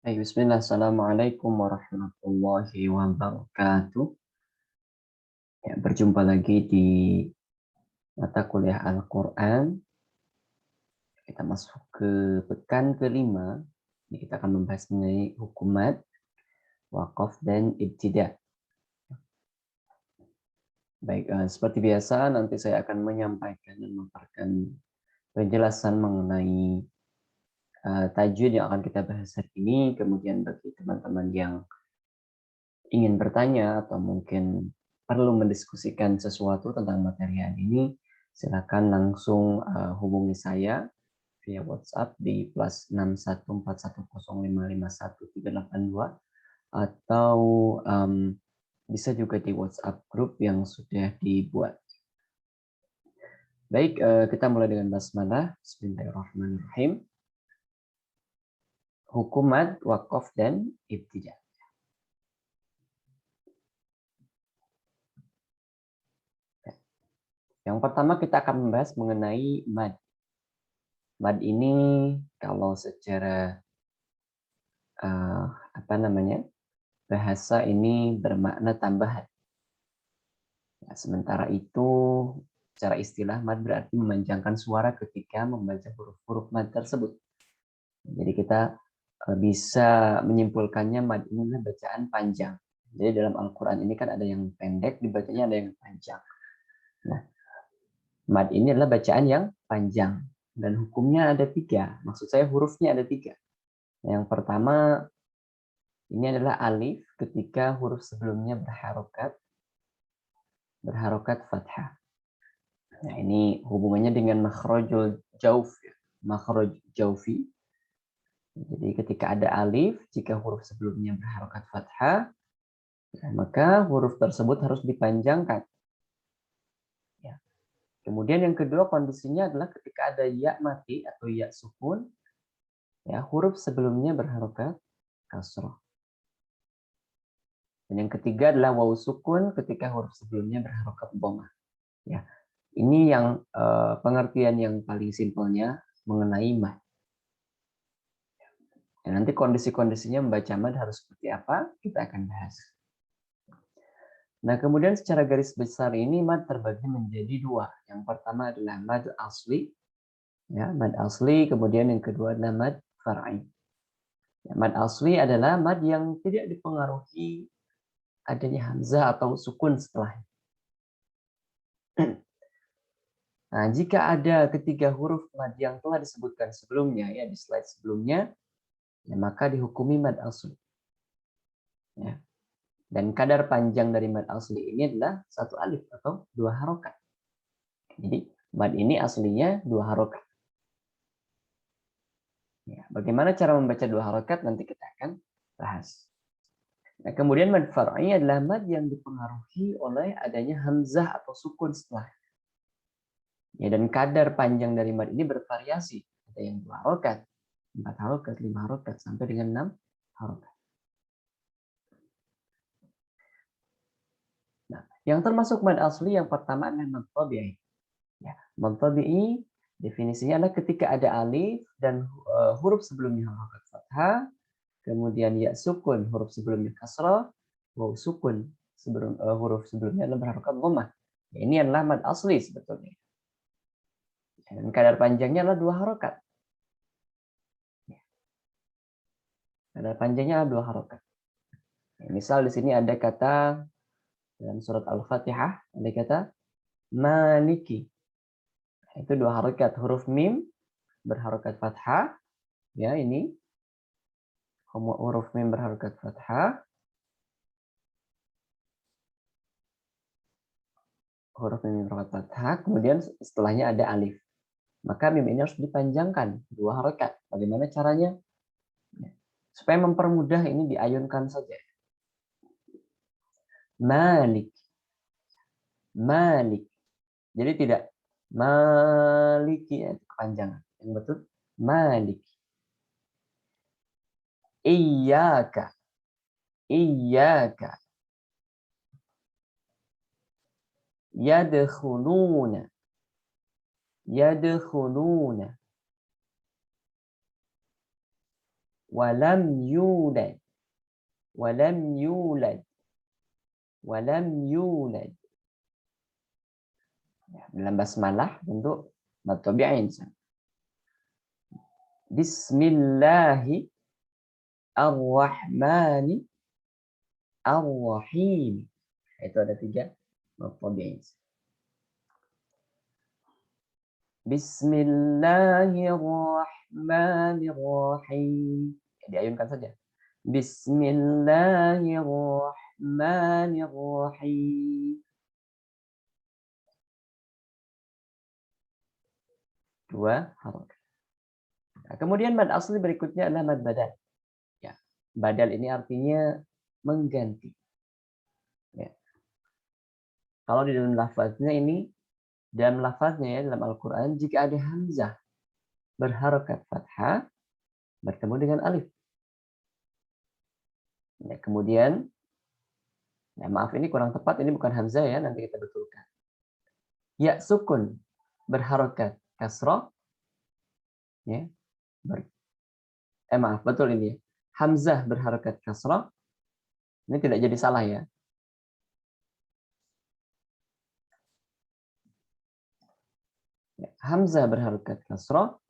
Bismillah, Assalamualaikum warahmatullahi wabarakatuh. Ya, berjumpa lagi di mata kuliah Al-Quran. Kita masuk ke pekan kelima. Ini kita akan membahas mengenai hukumat, wakaf, dan ibtida. Baik, seperti biasa nanti saya akan menyampaikan dan memaparkan penjelasan mengenai tajwid yang akan kita bahas hari ini. Kemudian bagi teman-teman yang ingin bertanya atau mungkin perlu mendiskusikan sesuatu tentang materi hari ini, silakan langsung hubungi saya via WhatsApp di +6141055138 atau bisa juga di WhatsApp grup yang sudah dibuat. Baik, kita mulai dengan basmalah. Bismillahirrahmanirrahim. Hukumat, wakaf, dan ibtida. Yang pertama kita akan membahas mengenai mad. Mad ini kalau secara bahasa ini bermakna tambahan. Ya, sementara itu secara istilah mad berarti memanjangkan suara ketika membaca huruf-huruf mad tersebut. Jadi kita bisa menyimpulkannya mad ini adalah bacaan panjang. Jadi dalam Al-Quran ini kan ada yang pendek dibacanya, ada yang panjang. Nah, mad ini adalah bacaan yang panjang. Dan hukumnya ada 3. Maksud saya hurufnya ada 3. Yang pertama, ini adalah alif ketika huruf sebelumnya berharokat fathah. Nah, ini hubungannya dengan makhrajul jauf, makhraj jaufi. Jadi ketika ada alif, jika huruf sebelumnya berharokat fathah, maka huruf tersebut harus dipanjangkan. Ya. Kemudian yang kedua kondisinya adalah ketika ada ya mati atau ya sukun, ya huruf sebelumnya berharokat kasroh. Dan yang ketiga adalah waw sukun ketika huruf sebelumnya berharokat dhammah. Ya, ini yang pengertian yang paling simpelnya mengenai mad. Dan nanti kondisi-kondisinya membaca mad harus seperti apa, kita akan bahas. Nah, kemudian secara garis besar ini mad terbagi menjadi 2. Yang pertama adalah mad asli, ya, mad asli, kemudian yang kedua adalah mad far'i. Ya, mad asli adalah mad yang tidak dipengaruhi adanya hamzah atau sukun setelahnya. Nah, jika ada ketiga huruf mad yang telah disebutkan sebelumnya, ya di slide sebelumnya, ya, maka dihukumi mad asli. Ya. Dan kadar panjang dari mad asli ini adalah 1 alif atau 2 harokat. Jadi mad ini aslinya 2 harokat. Ya, bagaimana cara membaca 2 harokat nanti kita akan bahas. Nah, kemudian mad far'i adalah mad yang dipengaruhi oleh adanya hamzah atau sukun setelah. Ya, dan kadar panjang dari mad ini bervariasi. Ada yang 2 harokat, 4 harokat, 5 harokat, sampai dengan 6 harokat. Nah, yang termasuk mad asli yang pertama adalah mad tabi'i. Ya, mad tabi'i definisinya adalah ketika ada alif dan huruf sebelumnya harokat fathah, kemudian ya sukun huruf sebelumnya kasrah, waw sukun huruf sebelumnya adalah berharokat dhammah. Ya, ini adalah mad asli sebetulnya. Dan kadar panjangnya adalah 2 harokat. Ya, kadar panjangnya adalah 2 harokat. Ya, misal di sini ada kata dalam surat Al-Fatihah, ada kata maliki. Itu 2 harokat, huruf mim berharokat fathah, ya ini huruf mim berharokat fathah, huruf mim berharokat fathah, kemudian setelahnya ada alif. Maka mim ini harus dipanjangkan 2 harokat. Bagaimana caranya? Supaya mempermudah ini diayunkan saja. Malik, malik. Jadi tidak maliki, kepanjangan. Yang betul malik. Iyyaka, iyyaka. Yadkhuluna, yadkhuluna. walam yulad, walam yulad, walam yulad. Ya, dalam basmalah bentuk mad tabi'i. Bismillahi ar-Rahmani ar-Rahim. Itu ada 3 mad tabi'i. Bismillahirrahmanirrahim. Diayunkan saja. Bismillahirrahmanirrahim. 2 harokat. Nah, kemudian mad asli berikutnya adalah mad badal. Ya, badal ini artinya mengganti. Ya. Kalau di dalam lafaznya ini, dalam lafaznya ya, dalam Al-Quran, jika ada hamzah berharokat fathah, bertemu dengan alif. Ya, kemudian, ya maaf ini kurang tepat, ini bukan hamzah ya, nanti kita betulkan. Ya sukun berharokat kasroh, ya, maaf betul ini ya. Hamzah berharokat kasroh, ini tidak jadi salah ya. Hamzah berharokat kasroh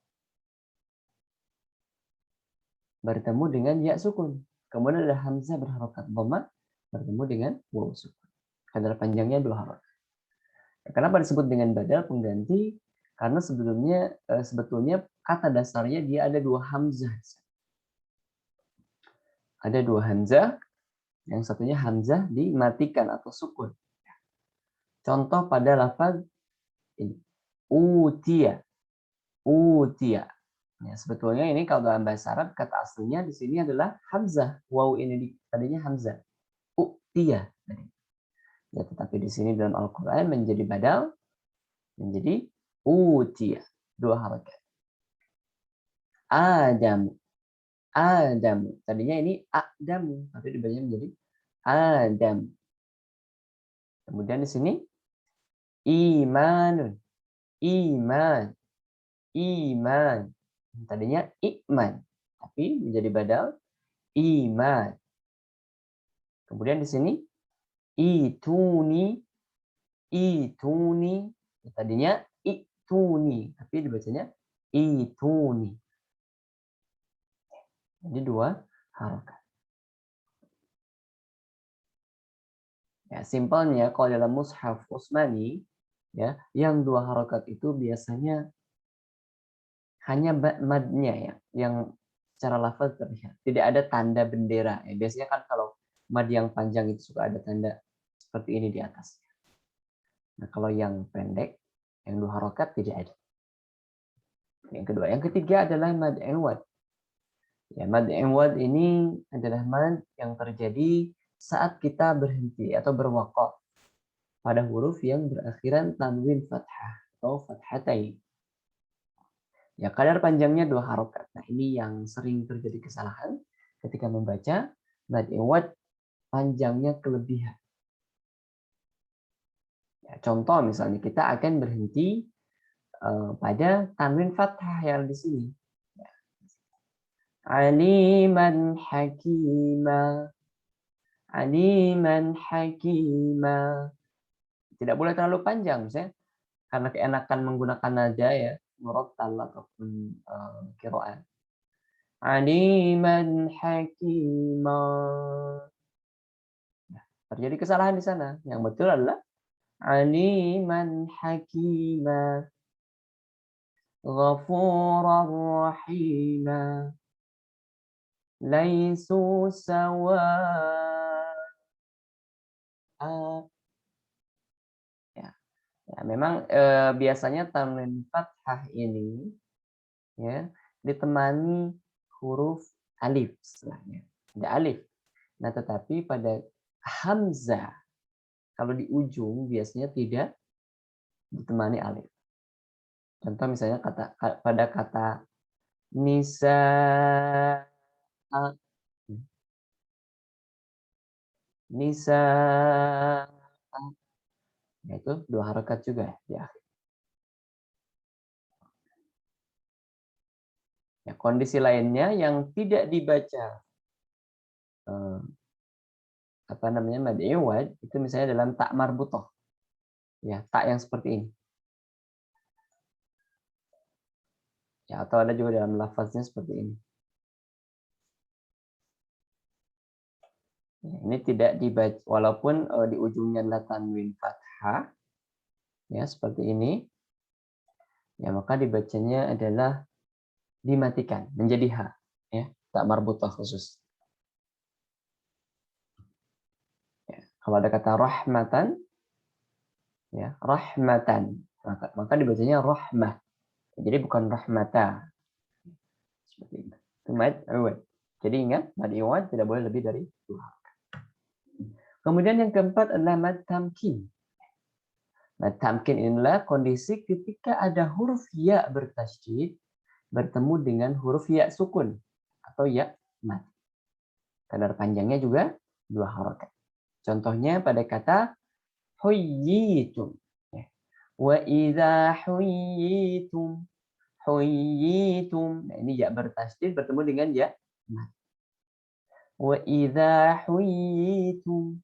bertemu dengan ya sukun. Kemudian ada hamzah berharokat dhamma bertemu dengan waw sukun. Kadar panjangnya 2 harokat. Kenapa disebut dengan badal pengganti? Karena sebetulnya kata dasarnya dia ada 2 hamzah. Ada 2 hamzah, yang satunya hamzah dimatikan atau sukun. Contoh pada lafaz ini, utia, utia. Ya, sebetulnya ini kalau dalam bahasa Arab kata aslinya di sini adalah hamzah. Waw ini tadinya hamzah. Utia. Ya, tetapi di sini dalam Al-Quran menjadi badal, menjadi utia. 2 harakat. Adam. Adam. Tadinya ini Adam, tapi dibacanya menjadi Adam. Kemudian di sini iman. Iman. Iman. Tadinya iman, tapi menjadi badal iman. Kemudian di sini ituni. Ituni. Tadinya ituni, tapi dibacanya ituni. Jadi 2 harakat. Ya, simpelnya kalau dalam mushaf Utsmani ya, yang 2 harakat itu biasanya hanya madnya ya, yang secara lafaz terlihat. Tidak ada tanda bendera. Ya, biasanya kan kalau mad yang panjang itu suka ada tanda seperti ini di atasnya. Nah, kalau yang pendek, yang 2 harakat tidak ada. Yang kedua, yang ketiga adalah mad iwad. Ya, mad iwad ini adalah mad yang terjadi saat kita berhenti atau berwaqaf pada huruf yang berakhiran tanwin fathah atau fathatain. Ya, kadar panjangnya 2 harokat. Nah, ini yang sering terjadi kesalahan ketika membaca mad iwad, panjangnya kelebihan. Ya, contoh misalnya kita akan berhenti pada tanwin fathah yang di sini. Ya. Aliman hakima. Aliman hakima. Tidak boleh terlalu panjang, misalnya karena keenakan menggunakan nada ya, murattal ataupun qiraat. Aliman hakima. Nah, terjadi kesalahan di sana. Yang betul adalah aliman hakima. Ghafurar rahima. Laisu sawa'a. Ya, ya memang biasanya tanwin fathah ini ya ditemani huruf alif setelahnya. Ada alif. Nah, tetapi pada hamzah kalau di ujung biasanya tidak ditemani alif. Contoh misalnya pada kata nisa, nisa, itu 2 harokat juga di akhir. Ya, kondisi lainnya yang tidak dibaca apa namanya mad iwad itu misalnya dalam tak marbutoh, ya tak yang seperti ini, ya atau ada juga dalam lafaznya seperti ini. Ya, ini tidak dibaca walaupun di ujungnya adalah tanwin fathah, ya seperti ini, ya maka dibacanya adalah dimatikan menjadi ha, ya tak marbutoh khusus. Ya, kalau ada kata rahmatan, ya rahmatan, maka dibacanya rahmah. Jadi bukan rahmata. Seperti itu. Itu mad iwad. Jadi ingat, mad iwad tidak boleh lebih dari 2. Kemudian yang keempat adalah mad tamkin. Mad tamkin inilah kondisi ketika ada huruf ya bertasydid bertemu dengan huruf ya sukun atau ya mad. Kadar panjangnya juga 2 harokat. Contohnya pada kata huyyitum. Wa idza huyyitum. Huyyitum. Nah, ini ya bertasydid bertemu dengan ya mad. Wa idza huyyitum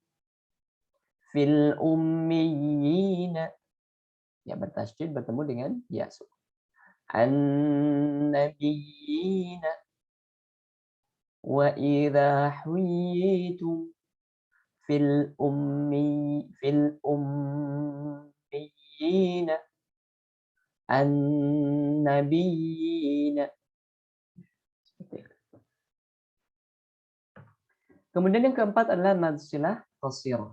fil ummiyina. Ya bertasydid bertemu dengan ya sukun. An-nabiyina. Wa idza huyyitum fil ummiyina an-nabiyina. Kemudian yang keempat adalah mad silah qasirah.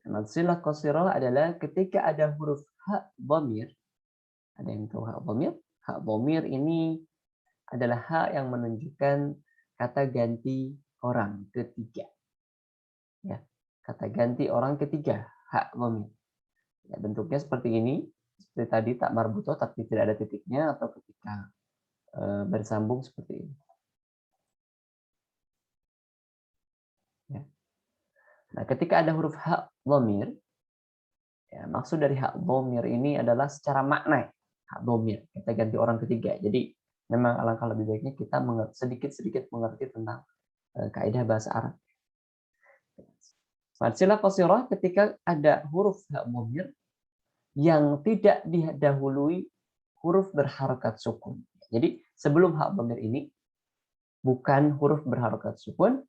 Mad silah qasirah adalah ketika ada huruf ha dhamir. Ada yang tahu ha dhamir? Ha dhamir ini adalah ha yang menunjukkan kata ganti orang ketiga. Ya, kata ganti orang ketiga, ha dhamir. Ya, bentuknya seperti ini, seperti tadi tak marbutoh tapi tidak ada titiknya, atau ketika bersambung seperti ini. Ya. Nah, ketika ada huruf ha dhamir, ya, maksud dari hak dhamir ini adalah secara makna hak dhamir, kita ganti orang ketiga. Jadi memang alangkah lebih baiknya kita sedikit-sedikit mengerti tentang kaidah bahasa Arab. Silah qasirah ketika ada huruf hak dhamir yang tidak didahului huruf berharokat sukun. Jadi sebelum hak dhamir ini bukan huruf berharokat sukun.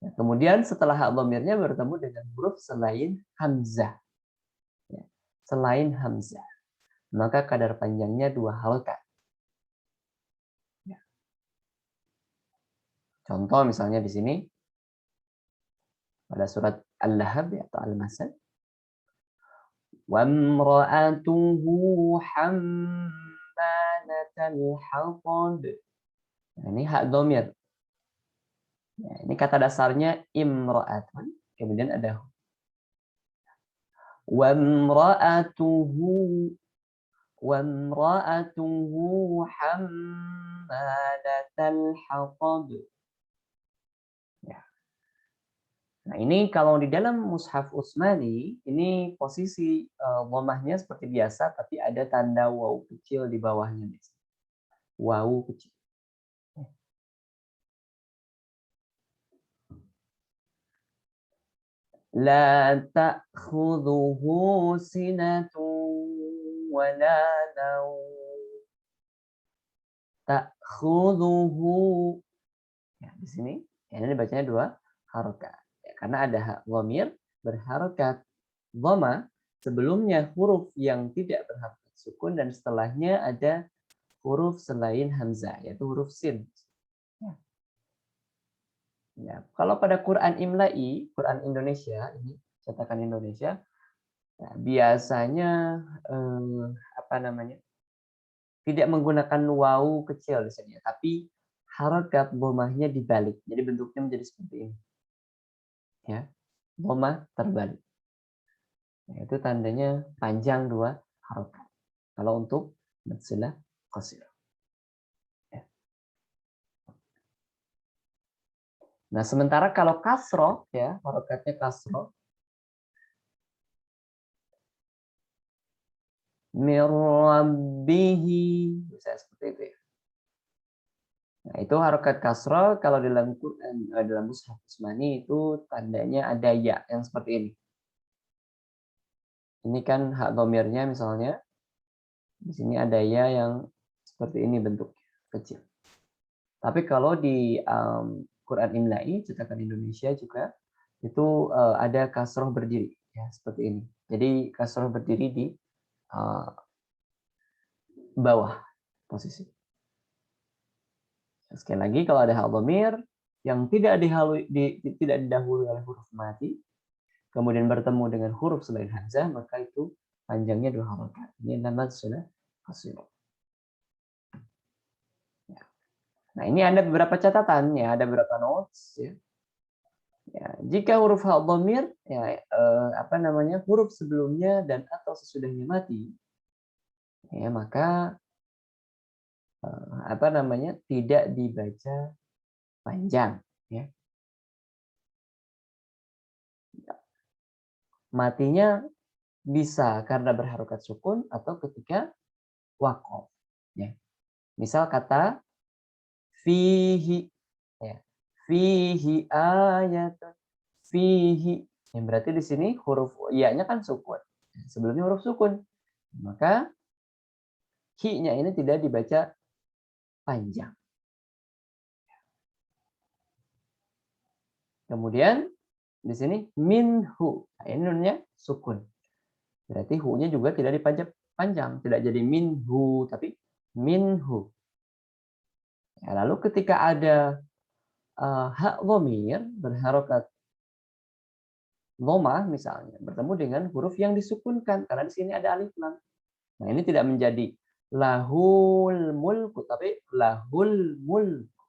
Ya, kemudian setelah hak dhamirnya bertemu dengan huruf selain hamzah. Ya, selain hamzah. Maka kadar panjangnya 2 harokat. Ya. Contoh misalnya di sini pada surat Al-Lahab atau Al-Masad. Wamra'atuhu hammalatal hatab. Nah, ini hak dhamir. Ya, ini kata dasarnya imra'atun. Kemudian ada wamra'atuhu hammalatal hatab. Ya. Nah, ini kalau di dalam mushaf Utsmani, ini posisi dhammahnya seperti biasa tapi ada tanda waw kecil di bawahnya. Waw kecil. La ta'khudhuhu sinatun wa la nawm. Ta'khudhuhu. Ya, di sini ya, ini bacanya 2 harokat. Ya, karena ada hak dhamir berharokat dhamma, sebelumnya huruf yang tidak berharokat sukun dan setelahnya ada huruf selain hamzah yaitu huruf sin. Ya. Ya, kalau pada Quran Imla'i, Quran Indonesia ini cetakan Indonesia, ya, biasanya apa namanya? Tidak menggunakan wawu kecil di sini, tapi harokat dhammahnya dibalik. Jadi bentuknya menjadi seperti ini. Ya, dhammah terbalik. Nah, itu tandanya panjang 2 harokat. Kalau untuk mad silah qasirah. Ya. Nah, sementara kalau kasroh, ya harokatnya kasroh, mir rabbihi, bisa seperti itu ya. Nah, itu harokat kasroh kalau dalam Quran, dalam mushaf Utsmani itu tandanya ada ya yang seperti ini. Ini kan hak domirnya misalnya, di sini ada ya yang seperti ini bentuknya, kecil. Tapi kalau di Quran Imla'i, cetakan Indonesia juga, itu ada kasroh berdiri, ya seperti ini. Jadi kasroh berdiri di bawah posisi. Sekali lagi, kalau ada hak dhamir yang tidak didahului oleh huruf mati, kemudian bertemu dengan huruf selain hamzah, maka itu panjangnya 2 harokat. Ini namanya sudah qasir. Nah, ini ada beberapa catatan, ya, ada beberapa notes, ya. Ya, jika huruf hak dhamir, ya, huruf sebelumnya dan atau sesudahnya mati, ya, maka tidak dibaca panjang, ya. Matinya bisa karena berharokat sukun atau ketika waqaf, ya. Misal kata fihi, ya. Fihi ayat, fihi, yang berarti di sini huruf ya-nya kan sukun. Sebelumnya huruf sukun. Maka hi-nya ini tidak dibaca panjang. Kemudian di sini minhu. Nah, ini nunnya sukun. Berarti hu-nya juga tidak dibaca panjang, tidak jadi minhu tapi minhu. Ya, lalu ketika ada hak dhamir berharokat dhamah misalnya bertemu dengan huruf yang disukunkan karena di sini ada alif lam. Nah, ini tidak menjadi lahul mulku tapi lahul mulku.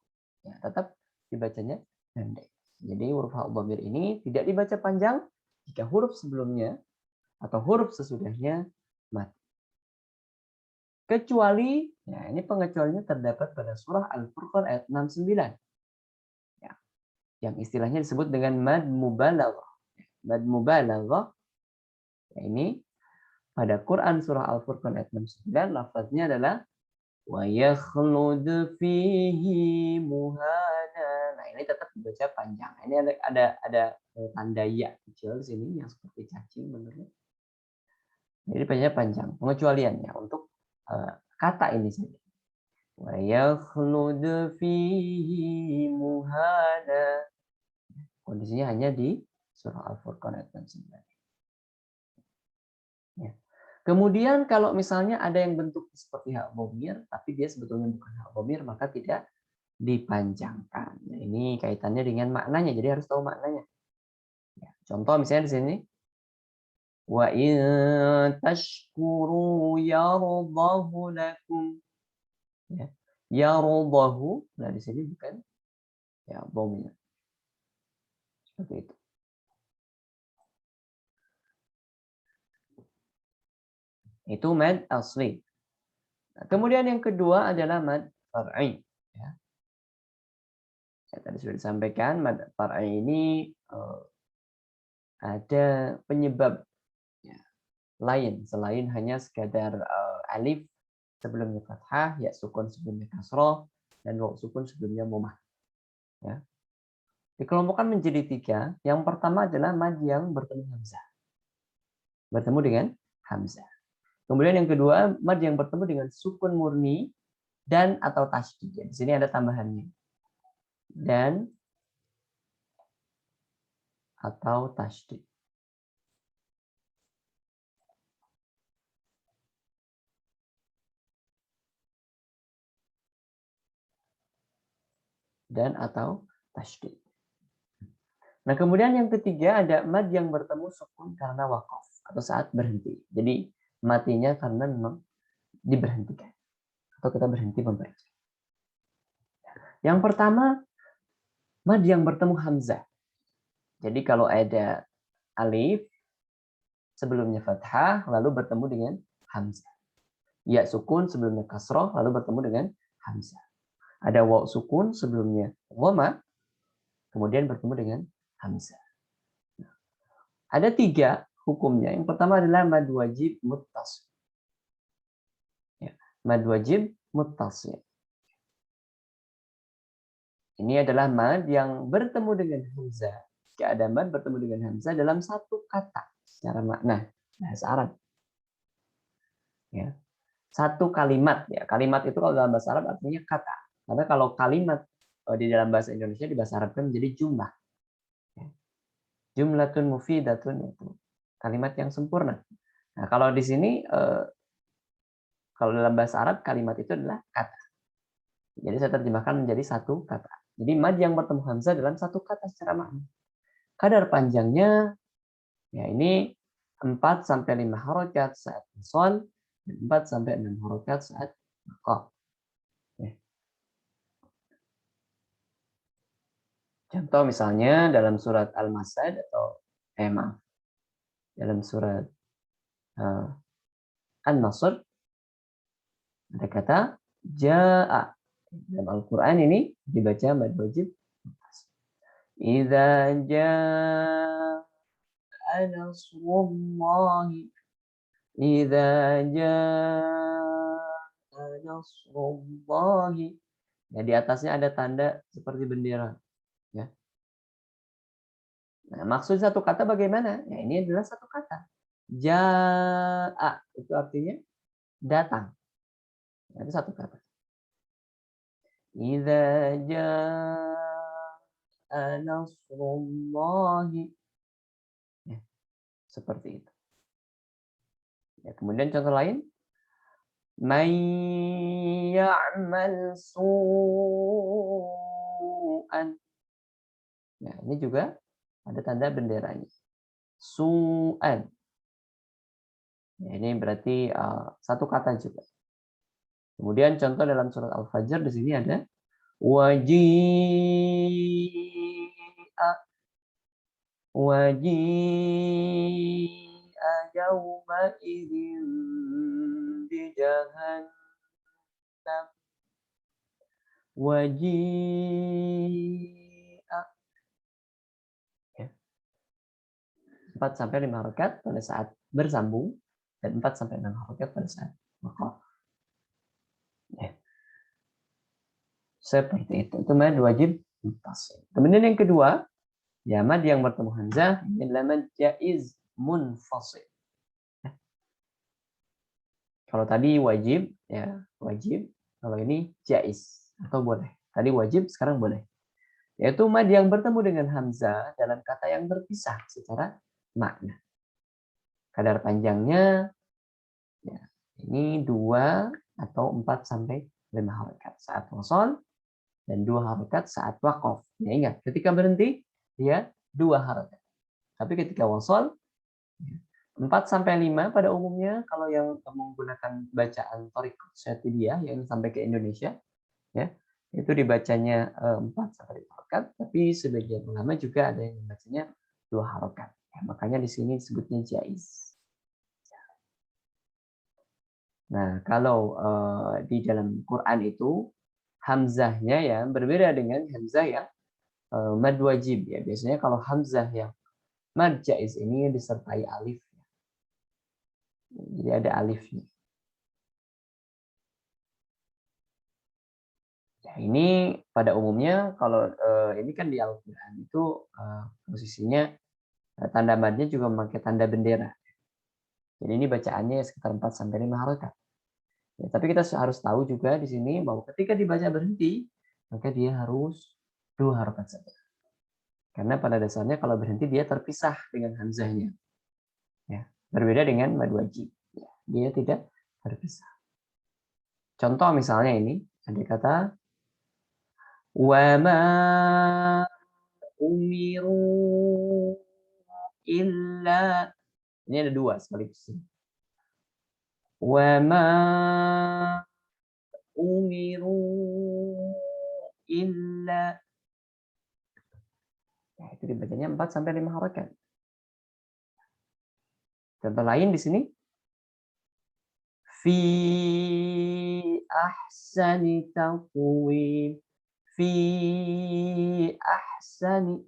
Ya, tetap dibacanya pendek. Jadi huruf hak dhamir ini tidak dibaca panjang jika huruf sebelumnya atau huruf sesudahnya mati. Kecuali, ya ini pengecualiannya terdapat pada surah Al-Furqan ayat 69. Ya, yang istilahnya disebut dengan mad mubalaghah. Mad mubalaghah, ya ini pada Quran surah Al-Furqan ayat 69 lafaznya adalah wa yakhlud fihi muhana. Nah, ini tetap dibaca panjang. Ini ada tanda ya kecil di sini yang seperti cacing menurut. Jadi bacanya panjang. Pengecualiannya untuk kata ini saja. Wa yakhlud fihi muhana. Kondisinya hanya di surah Al-Furqan ayat 69. Ya. Kemudian kalau misalnya ada yang bentuk seperti hak dhamir, tapi dia sebetulnya bukan hak dhamir, maka tidak dipanjangkan. Nah, ini kaitannya dengan maknanya, jadi harus tahu maknanya. Ya, contoh misalnya di sini, wa in tashkuru yardahu lakum. Ya, yardahu, nah di sini bukan ya dhamir. Seperti itu. Itu mad asli. Nah, kemudian yang kedua adalah mad far'i. Ya. Ya, tadi sudah disampaikan, mad far'i ini ada penyebab ya, lain selain hanya sekadar alif sebelumnya fathah, ya sukun sebelumnya kasroh, dan waw sukun sebelumnya dhammah. Ya. Dikelompokkan menjadi 3. Yang pertama adalah mad yang bertemu hamzah. Bertemu dengan hamzah. Kemudian yang kedua, mad yang bertemu dengan sukun murni dan atau tasydid. Di sini ada tambahannya. Dan atau tasydid. Dan atau tasydid. Nah, kemudian yang ketiga ada mad yang bertemu sukun karena waqaf atau saat berhenti. Jadi matinya karena memang diberhentikan atau kita berhenti membaca. Yang pertama, mad yang bertemu hamzah. Jadi kalau ada alif sebelumnya fathah lalu bertemu dengan hamzah. Ya sukun sebelumnya kasroh lalu bertemu dengan hamzah. Ada waw sukun sebelumnya dhammah kemudian bertemu dengan hamzah. Ada 3 hukumnya. Yang pertama adalah mad wajib muttasil. Ya, mad wajib muttasil. Ini adalah mad yang bertemu dengan hamzah. Jika ada mad bertemu dengan hamzah dalam satu kata secara makna bahasa Arab. Ya. Satu kalimat, ya. Kalimat itu kalau dalam bahasa Arab artinya kata. Karena kalau kalimat di dalam bahasa Indonesia di bahasa Arab kan menjadi jumlah. Ya. Jumlatun mufidatun itu kalimat yang sempurna. Nah, kalau di sini kalau dalam bahasa Arab kalimat itu adalah kata. Jadi saya terjemahkan menjadi satu kata. Jadi mad yang bertemu hamzah dalam satu kata secara makna. Kadar panjangnya ya ini 4 sampai 5 harokat saat shad dan 4 sampai 6 harokat saat qaf. Ya. Contoh misalnya dalam surat Al-Masad atau maaf, dalam surat An-Nasr ada kata jaa. Dalam Al-Qur'an ini dibaca mad wajib. Idza jaa nasrullahi idza jaa nasrullahi. Ya, di atasnya ada tanda seperti bendera. Ya. Nah, maksud satu kata bagaimana? Ya, ini adalah satu kata. Jaa itu artinya datang. Ya, itu satu kata. Idza jaa nasrullahi. Ya, seperti itu. Ya, kemudian contoh lain. Man ya'mal su'an. Nah, ini juga ada tanda benderanya. Su'an. Ya, ini berarti satu kata juga. Kemudian contoh dalam surat Al-Fajr di sini ada waji'a waji'a yawma idzin bi jahannam waji'a. Ya. 4 sampai 5 harokat pada saat bersambung dan 4 sampai 6 harokat pada saat waqaf. Ya. Seperti itu. Itu mad wajib muttasil. Kemudian yang kedua, ya mad yang bertemu hamzah ini adalah mad jaiz munfasil. Ya. Kalau tadi wajib, ya wajib. Kalau ini jaiz atau boleh. Tadi wajib, sekarang boleh. Yaitu mad yang bertemu dengan hamzah dalam kata yang berpisah secara makna. Kadar panjangnya ya, ini 2 atau 4 sampai 5 harokat saat wasol dan 2 harokat saat waqaf. Ya, ingat, ketika berhenti dia 2 harokat. Tapi ketika wasol 4 sampai 5 pada umumnya kalau yang menggunakan bacaan Thariqah Syatibiyah yang sampai ke Indonesia ya, itu dibacanya 4 sampai 5 harokat, tapi sebagian ulama juga ada yang membacanya 2 harokat. Ya, makanya di sini disebutnya jaiz. Nah, kalau di dalam Quran itu hamzahnya ya berbeda dengan hamzah yang mad wajib ya. Biasanya kalau hamzah yang mad jaiz ini disertai alif. Jadi ada alifnya. Ya, ini pada umumnya kalau ini kan di Al-Qur'an itu posisinya tanda madnya juga memakai tanda bendera. Jadi ini bacaannya sekitar 4 sampai 5 harokat. Ya, tapi kita harus tahu juga di sini bahwa ketika dibaca berhenti, maka dia harus 2 harokat saja. Karena pada dasarnya kalau berhenti dia terpisah dengan hamzahnya. Ya, berbeda dengan mad wajib. Ya, dia tidak terpisah. Contoh misalnya ini, ada kata wa ma umiru illa. Ini ada 2 sekaligus. Wa ma umiru illa. Ya, itu dibacanya 4 sampai 5 harokat. Contoh lain di sini fi ahsani taqwim. Fi ahsani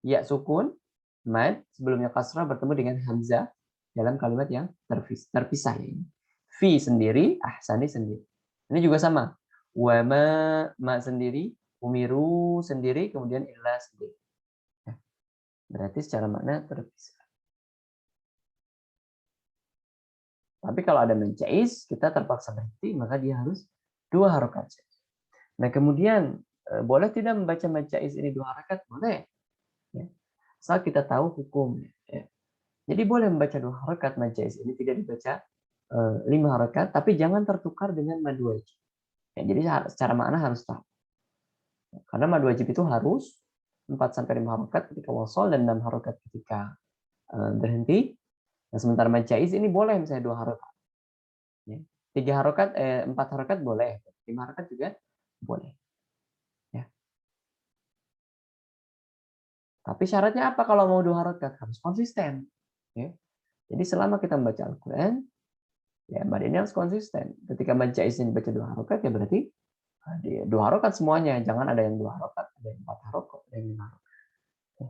ya sukun mad sebelumnya kasrah bertemu dengan hamzah dalam kalimat yang terpisah ya ini. Fi sendiri, ahsani sendiri. Ini juga sama. Wa ma sendiri, Umiru sendiri, kemudian illa sendiri. Ya, berarti secara makna terpisah. Tapi kalau ada menjais, kita terpaksa berhenti, maka dia harus 2 harokat. Nah, kemudian boleh tidak membaca menjais ini 2 harokat? Boleh. Ya. Asal kita tahu hukumnya. Ya. Jadi boleh membaca 2 harokat menjais ini, tidak dibaca 5 harokat, tapi jangan tertukar dengan mad wajib. Ya, jadi secara makna harus tahu. Karena mad wajib itu harus 4-5 harokat ketika wasol dan 6 harokat ketika berhenti. Nah, sementara menjais ini boleh misalnya 2 harokat. Ya. 3 harokat, 4 harokat boleh, 5 harokat juga boleh. Ya. Tapi syaratnya apa kalau mau 2 harokat? Harus konsisten. Ya. Jadi selama kita membaca Al-Quran, ya mad ini harus konsisten. Ketika menjais ini baca 2 harokat, ya berarti 2 harokat semuanya. Jangan ada yang 2 harokat, ada yang 4 harokat, ada yang 5 harokat. Ya.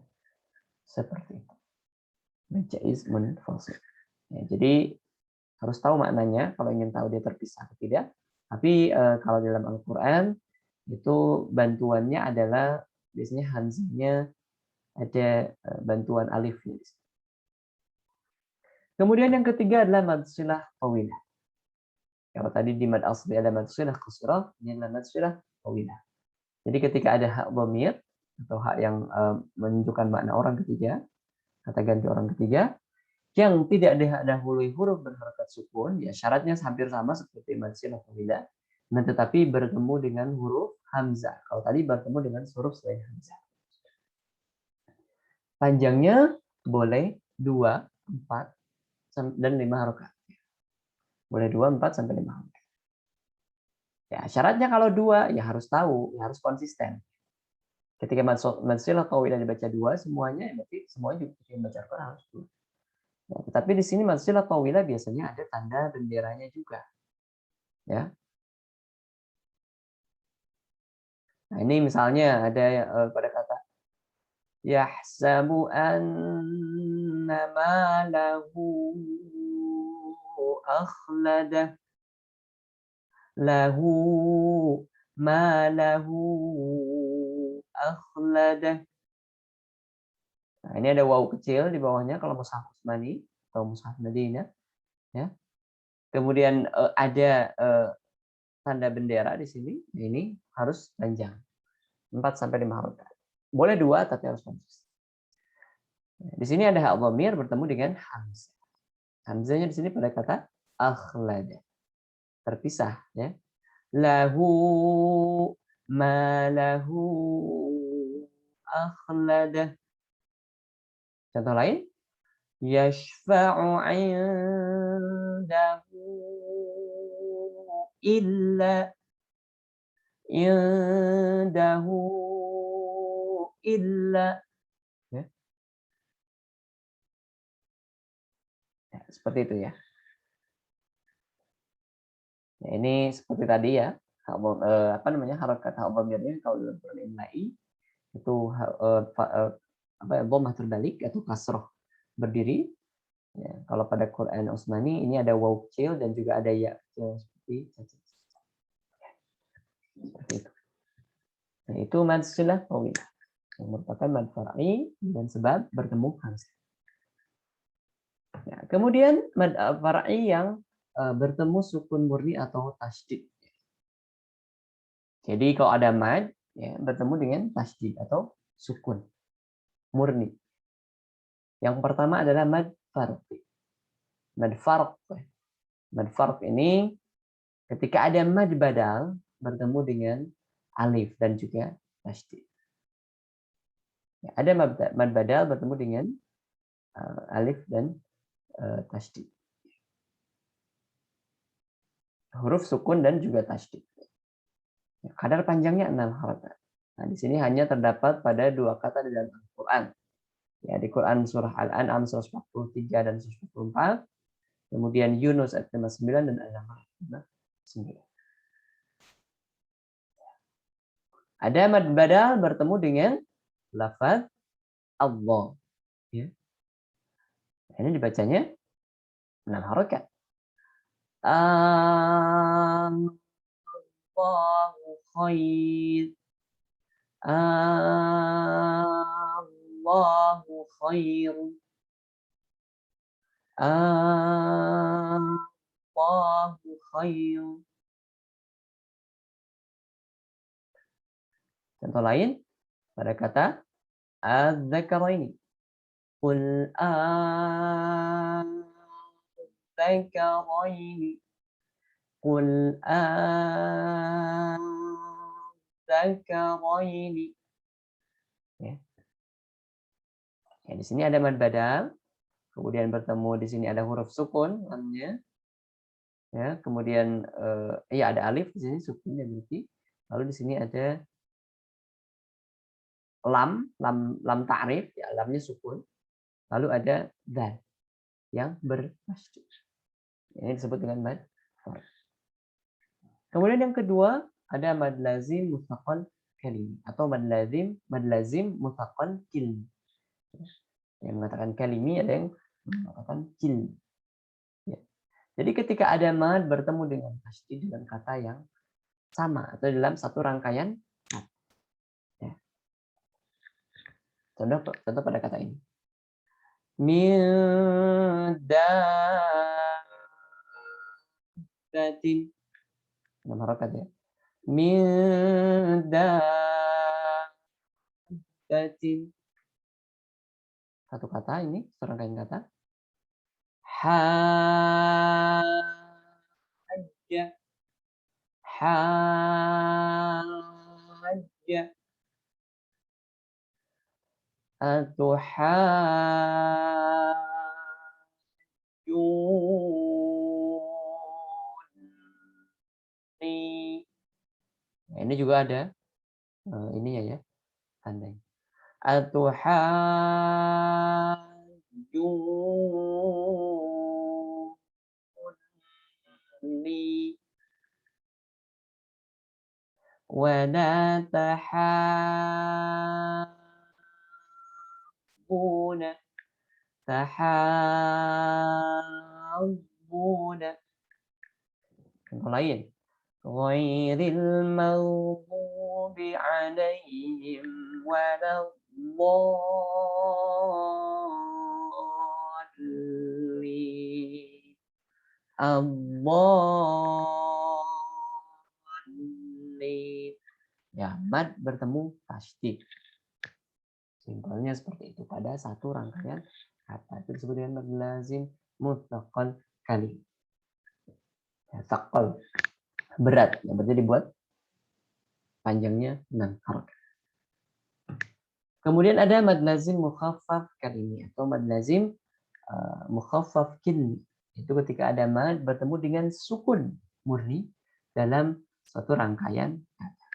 Seperti itu. Menjais munfasil. Ya, jadi harus tahu maknanya kalau ingin tahu dia terpisah atau tidak. Tapi kalau dalam Al-Quran itu bantuannya adalah biasanya hamzahnya ada bantuan alifnya. Kemudian yang ketiga adalah mad silah tawilah. Kalau tadi di mad asli ada mad silah qasrah, ini adalah mad silah tawilah. Jadi ketika ada hak dhamir atau hak yang menunjukkan makna orang ketiga, kata ganti orang ketiga, yang tidak didahului huruf berharakat sukun, ya syaratnya hampir sama seperti mad silah tawilah. Nah, tetapi bertemu dengan huruf hamzah. Kalau tadi bertemu dengan huruf selain hamzah. Panjangnya boleh 2, 4, dan 5 harokat. Boleh 2, 4, sampai 5 harokat. Ya, syaratnya kalau 2, ya harus tahu, ya harus konsisten. Ketika mansilah tawilah dibaca 2, semuanya, berarti semuanya juga yang baca Al-Quran harus 2. Ya, tetapi di sini mansilah tawilah biasanya ada tanda benderanya juga. Ya. Nah, ini misalnya ada pada kata yahsabu anna malahu akhladah lahu malahu akhladah. Nah, ini ada waw kecil di bawahnya kalau mushaf Utsmani atau mushaf Madinah, ya. Kemudian ada tanda bendera di sini. Ini harus panjang. 4-5 harokat. Boleh 2 tapi harus konsisten. Di sini ada hak dhamir bertemu dengan hamzah. Hamzahnya di sini pada kata akhlada. Terpisah, ya. Lahu malahu akhlada. Contoh lain, yashfa'u 'indahu illa indahu illa, ya. Ya, seperti itu ya. Ya, ini seperti tadi ya. Apa namanya harokat hak dhamirnya kalau dalam Quran imla'i itu apa ya, dhammah terbalik atau kasroh berdiri. Ya, kalau pada Quran Utsmani ini ada waw kecil dan juga ada ya kecil seperti itu. Nah, itu mad silah tawilah yang merupakan mad far'i dengan sebab bertemu hamzah. Ya, kemudian mad far'i yang bertemu sukun murni atau tasydid. Jadi kalau ada mad, ya, bertemu dengan tasydid atau sukun murni. Yang pertama adalah mad farqi. Mad farq. Mad farq ini ketika ada mad badal bertemu dengan alif dan juga tasydid. Ya, ada mad badal bertemu dengan alif dan tasydid. Huruf sukun dan juga tasydid. Kadar panjangnya 6 harokat. Nah, di sini hanya terdapat pada 2 kata di dalam Al-Quran. Ya, di Quran surah Al-An'am 143 dan 144. Kemudian Yunus ayat 59 dan Al-Naml ayat 59. Ada mad badal bertemu dengan lafaz Allah. Ya. Ini dibacanya 6 harokat. Allahu khair. Allahu khair. Allahu khair. Contoh lain pada kata adz-dzakaraini. Qul adz-dzakaraini. Qul adz-dzakaraini. Ya. Ya, di sini ada mad badal, kemudian bertemu di sini ada huruf sukun lamnya. Ya, kemudian ya ada alif di sini sukunnya berarti. Lalu di sini ada lam ta'rif, ya lamnya sukun. Lalu ada dzal yang bertasydid. Ini disebut dengan mad farid. Kemudian yang kedua ada mad lazim mutsaqal kalimi atau mad lazim mutsaqal kilmi. Yang mengatakan kalimi ada yang mengatakan kilmi. Ya. Jadi ketika ada mad bertemu dengan tasydid dengan kata yang sama atau dalam satu rangkaian kata. Ya. Contoh pada kata ini. Min dabbatin. 6 harakat ya. Min dabbatin. Satu kata ini, serangkaian kata. Hajja. Hajja. Atuhajjuni. Nah, ini juga ada ininya ya, tandanya. Atuhajjuni wa la tahabbuna. Tahabbuna. Contoh lain. Ghairil maghdubi alaihim waladdallin. Ad-dallin. Ya, mad bertemu tasydid. Simpelnya seperti itu pada satu rangkaian kata. Itu disebut dengan mad lazim mutlaqal kalim. Ya, taqal. Berat. Yang berarti dibuat panjangnya 6 harakat. Kemudian ada mad lazim mukhaffaf kalimi atau mad lazim mukhaffaf kilmi. Itu ketika ada mad bertemu dengan sukun murni dalam suatu rangkaian kata.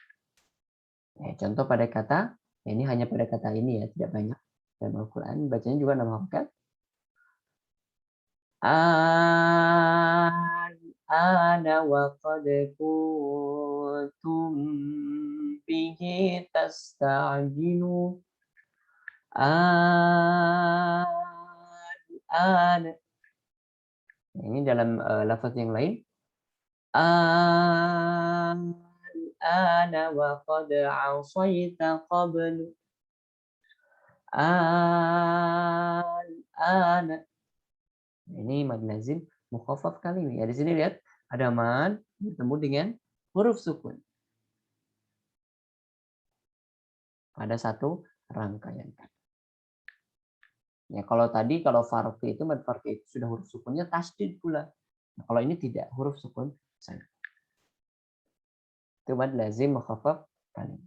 Ya, contoh pada kata, ya ini hanya pada kata ini ya, tidak banyak dalam Al-Quran. Bacanya juga 6 harakat. Ana wa qad kuntum bihi tasta'jilun. Ana. Ini dalam lafaz yang lain. Ana wa qad 'asayta qablu. Ana. Ini mad lazim mukhaffaf kalimi. Ya di sini lihat ada mad bertemu dengan huruf sukun pada satu rangkaian kata. Ya kalau tadi kalau farqi itu mad farqi itu sudah huruf sukunnya tasydid pula. Nah, kalau ini tidak huruf sukun saja. Itu mad lazim mukhaffaf kalimi.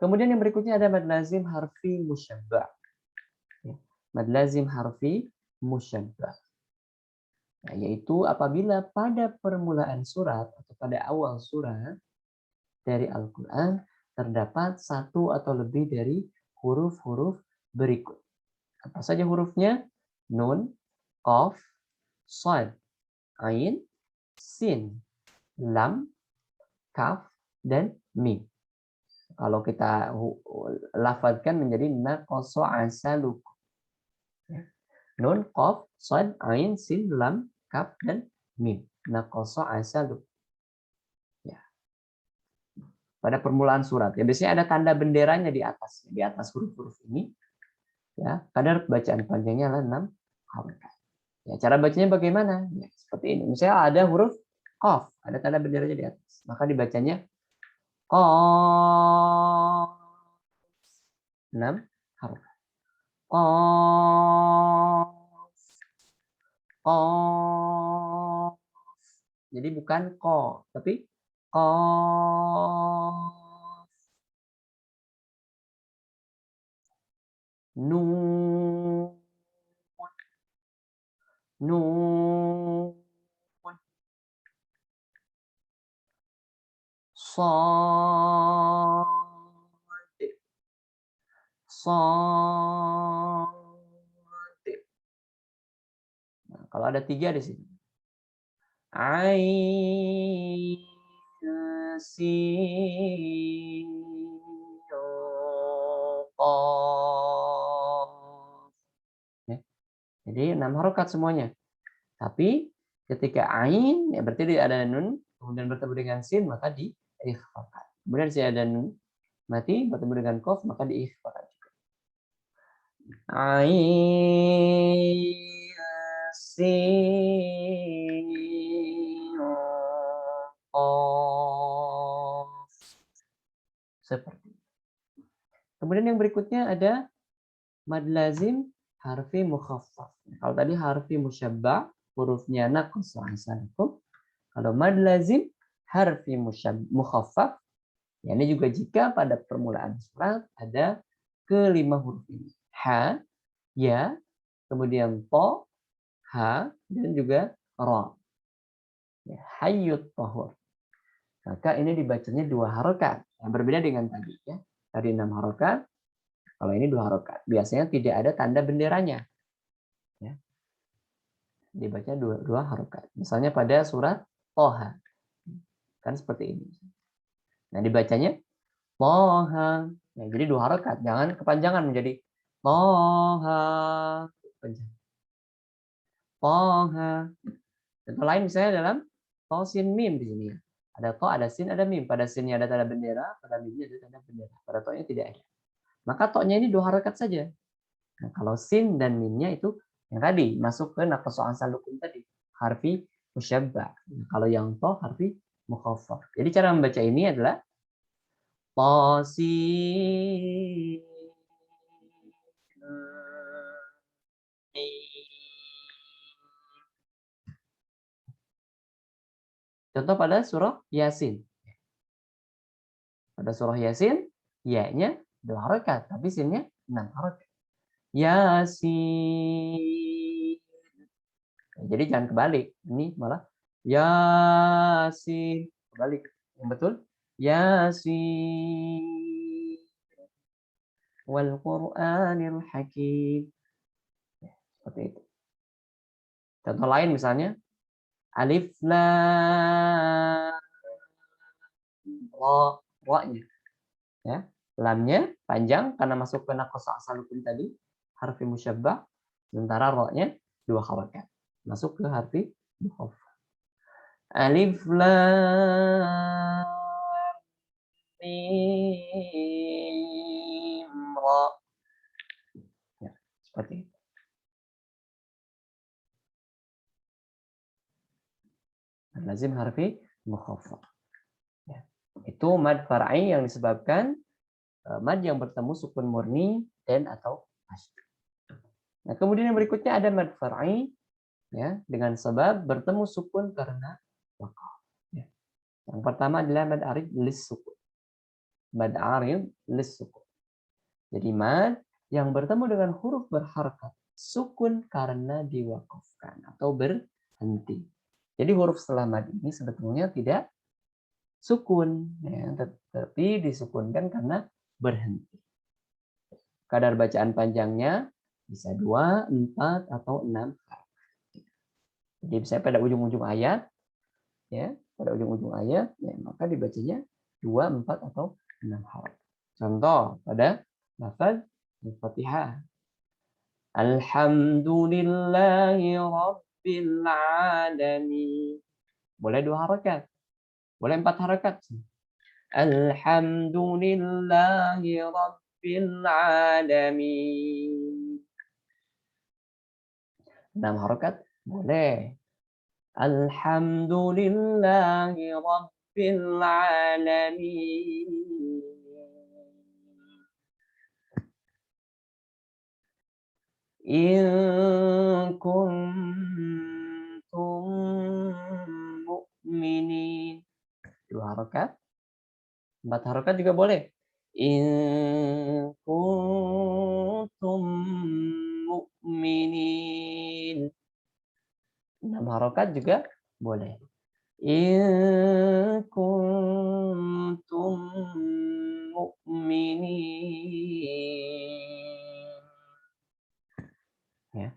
Kemudian yang berikutnya ada mad lazim harfi musyabbah. Ya, mad lazim harfi musyabbah. Nah, yaitu apabila pada permulaan surat atau pada awal surat dari Al-Quran terdapat satu atau lebih dari huruf-huruf berikut. Apa saja hurufnya? Nun, qaf, shad, ain, sin, lam, kaf, dan mim. Kalau kita lafadzkan menjadi naqasa asaluk. Nun, qaf, shad, ain, sin, lam, kaf, dan mim. Naqasa asaluk. Ya. pada permulaan surat. Ya, biasanya ada tanda benderanya di atas huruf-huruf ini. Ya, kadar bacaan panjangnya adalah 6 harokat. Ya, cara bacanya bagaimana? Ya, seperti ini. Misalnya ada huruf qaf, ada tanda benderanya di atas. Maka dibacanya qaf. 6 harokat. Qaf. Qaf. Jadi bukan ko, tapi qaf. Nun. Nun. Shad. Shad. Nah, kalau ada 3 di sini. Ain, sin, qaf. Ya, jadi 6 harokat semuanya. Tapi ketika ain, ya berarti dia ada nun, kemudian bertemu dengan sin, maka diikhfakan. Kemudian saya ada nun mati, bertemu dengan qaf, maka diikhfakan juga. Ain, sin, qaf. Seperti itu. Kemudian yang berikutnya ada mad lazim harfi mukhaffaf. Kalau tadi harfi musyabba, hurufnya naqs ansalikum. Kalau mad lazim harfi mukhaffaf, ya ini juga jika pada permulaan surat ada kelima huruf ini. Ha, ya, kemudian to, ha, dan juga ra. Ya, hayyut tahur. Maka ini dibacanya 2 harokat. Yang berbeda dengan tadi ya. Tadi 6 harokat, kalau ini 2 harokat. Biasanya tidak ada tanda benderanya. Ya. Dibaca 2 harokat. Misalnya pada surat Toha. Kan seperti ini. Nah, dibacanya Toha. Nah, jadi 2 harokat. Jangan kepanjangan menjadi Toha. Toha. Contoh lain misalnya dalam to sin mim di sini ya. Ada to, ada sin, ada mim. Pada sinnya ada tanda bendera, pada mimnya ada tanda bendera. Pada to-nya tidak ada. Maka to-nya ini 2 harokat saja. Nah, kalau sin dan mimnya itu yang tadi masuk ke naqsu ansalukum tadi, harfi musyabba. Nah, kalau yang to harfi mukhaffaf. Jadi cara membaca ini adalah sin. Contoh pada surah Yasin. Pada surah Yasin, ya-nya 2 harokat, tapi sin-nya 6 harokat. Yasin. Jadi jangan kebalik. Ini malah Yasin. Kebalik. Yang betul. Yasin. Wal Qur'anil Hakim. Seperti itu. Contoh lain misalnya. Alif Lam. Ra-nya. Ya. Lamnya panjang karena masuk ke naqsa asalukum tadi. Harfi musyabbah. Sementara ra-nya 2 harokat. Masuk ke harfi mukhaffaf. Alif lam mim ra. Ya, seperti itu. Lazim harfi mukhaffaf. Ya. Itu mad far'i yang disebabkan mad yang bertemu sukun murni dan atau asli. Nah, kemudian yang berikutnya ada mad far'i ya dengan sebab bertemu sukun karena waqaf. Ya. Yang pertama adalah mad arid lis sukun. Mad arid lis sukun. Jadi mad yang bertemu dengan huruf berharakat sukun karena diwakafkan atau berhenti. Jadi huruf setelah mad ini sebetulnya tidak sukun, ya, tetapi disukunkan karena berhenti. Kadar bacaan panjangnya bisa 2, 4, atau 6. Jadi misalnya pada ujung-ujung ayat, ya, pada ujung-ujung ayat, ya, maka dibacanya 2, 4, atau 6 harakat. Contoh pada lafaz Al-Fatihah. Alhamdulillahi Rabbil Alamin. Boleh 2 harakat. Boleh 4 harakat. Alhamdulillahi Rabbil Alamin. 6 harokat boleh. Alhamdulillahi Rabbil Alamin. In kuntum mu'minin. 2 harokat. 4 harokat juga boleh. In kuntum mu'minin. 6 harokat juga boleh. In kuntum mu'minin. Ya,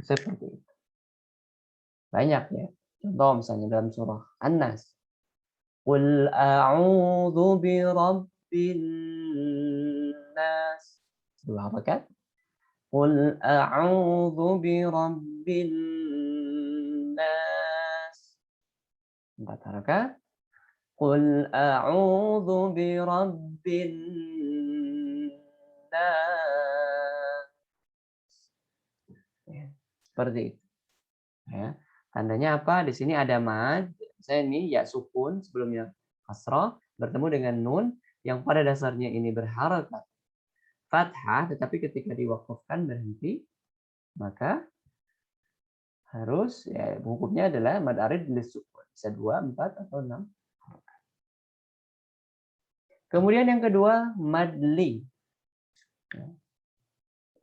seperti itu. Banyak ya. Contoh misalnya dalam surah An-Nas. Qul a'udzu birabbin nas. 2 harokat. Qul a'udzu birabbin nas. 4 harokat. Qul a'udzu birabbin nas. Ya, seperti itu. Ya. Tandanya apa? Di sini ada mad. Saya ini ya sukun sebelumnya kasrah bertemu dengan nun yang pada dasarnya ini berharokat fathah, tetapi ketika diwakafkan berhenti, maka harus ya hukumnya adalah mad arid lisukun. Bisa 2, 4 atau 6. Kemudian yang kedua madli.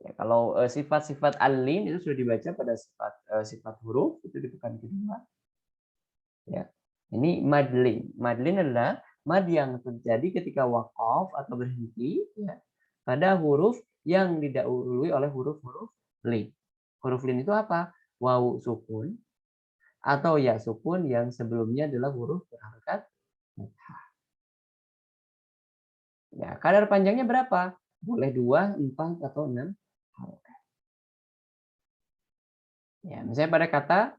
Ya, kalau sifat-sifat alin itu sudah dibaca pada sifat huruf itu di pekan kedua. Ya. Ini madlin. Madlin adalah mad yang terjadi ketika wakaf atau berhenti ya, pada huruf yang didahului oleh huruf-huruf lin. Huruf lin itu apa? Wawu sukun atau ya sukun yang sebelumnya adalah huruf berharokat fathah. Ya, kadar panjangnya berapa? Boleh 2, 4 atau 6 harokat. Ya, misalnya pada kata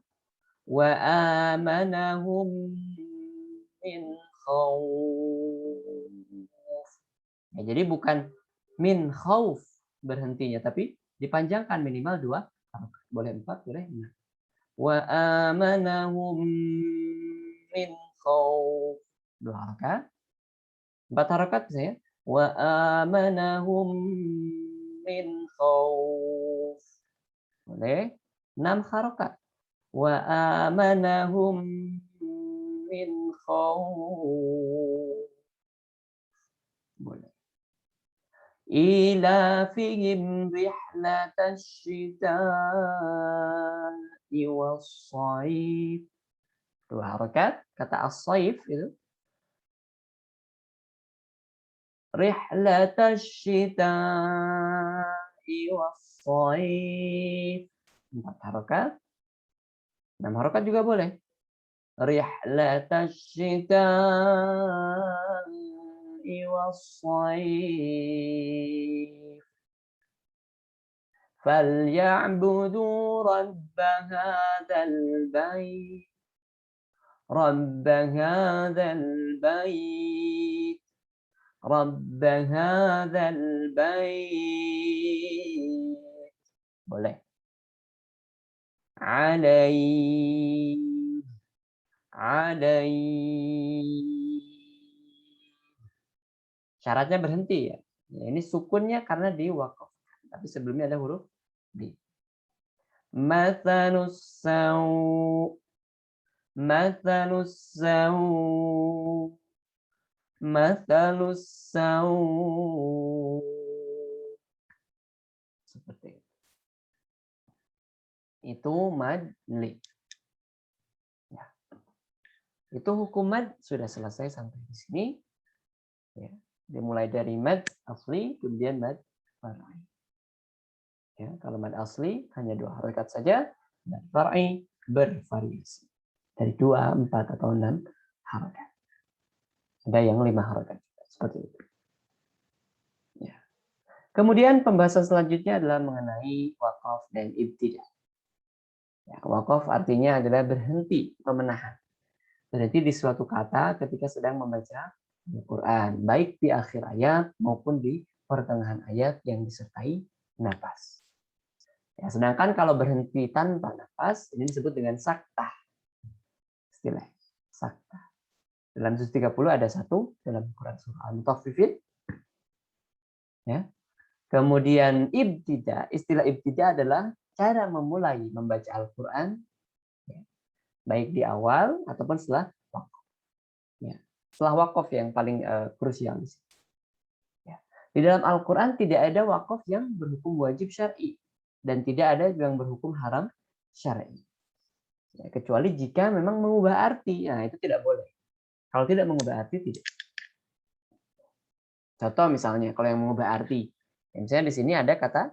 wa amanahum min khauf. Ya, jadi bukan min khauf berhentinya, tapi dipanjangkan minimal 2 harokat. Boleh 4, boleh 6. Wa amanahum min khauf. 2 harokat. 4 harokat saya. Wa amanahum min khauf. Boleh. 6 harokat. Wa amanahum min khauf. Boleh. Ilafihim rihlatash syita'i was-shaif. 2 harokat. Kata as-saif itu. Rihlatash syita'i was-shaif. 4 harokat. 6 harokat juga boleh. Rihlatash syita'i was-shaif. فَلْيَعْبُدُوا رَبَّ هَذَا الْبَيْتِ رَبَّ هَذَا الْبَيْتِ رَبَّ هَذَا الْبَيْتِ. Boleh. Alaih. Syaratnya berhenti ya. Ini sukunnya karena di wakaf. Tapi sebelumnya ada huruf di. Mathalus saw. Mathalus saw. Mathalus saw. Seperti itu. Itu madli. Ya. Itu hukum mad sudah selesai sampai di sini. Ya. Dimulai dari mad asli, kemudian mad far'i. Ya, kalau mad asli hanya 2 harokat saja, dan far'i bervariasi. Dari 2, 4 atau 6 harokat. Ada yang 5 harokat. Seperti itu. Ya. Kemudian pembahasan selanjutnya adalah mengenai waqaf dan ibtidah. Ya, waqaf artinya adalah berhenti atau menahan. Berhenti di suatu kata ketika sedang membaca Al-Quran, baik di akhir ayat maupun di pertengahan ayat yang disertai nafas. Ya, sedangkan kalau berhenti tanpa nafas, ini disebut dengan saktah. Istilah saktah. Dalam juz 30 ada satu dalam Quran surah Al-Mutaffifin. Ya. Kemudian ibtida, istilah ibtida adalah cara memulai membaca Al-Quran, ya, baik di awal ataupun setelah wakaf. Ya. Setelah wakaf yang paling krusial. Ya. Di dalam Al-Quran tidak ada wakaf yang berhukum wajib syar'i dan tidak ada yang berhukum haram syar'i. Ya, kecuali jika memang mengubah arti, nah itu tidak boleh. Kalau tidak mengubah arti tidak. Contoh misalnya kalau yang mengubah arti, misalnya di sini ada kata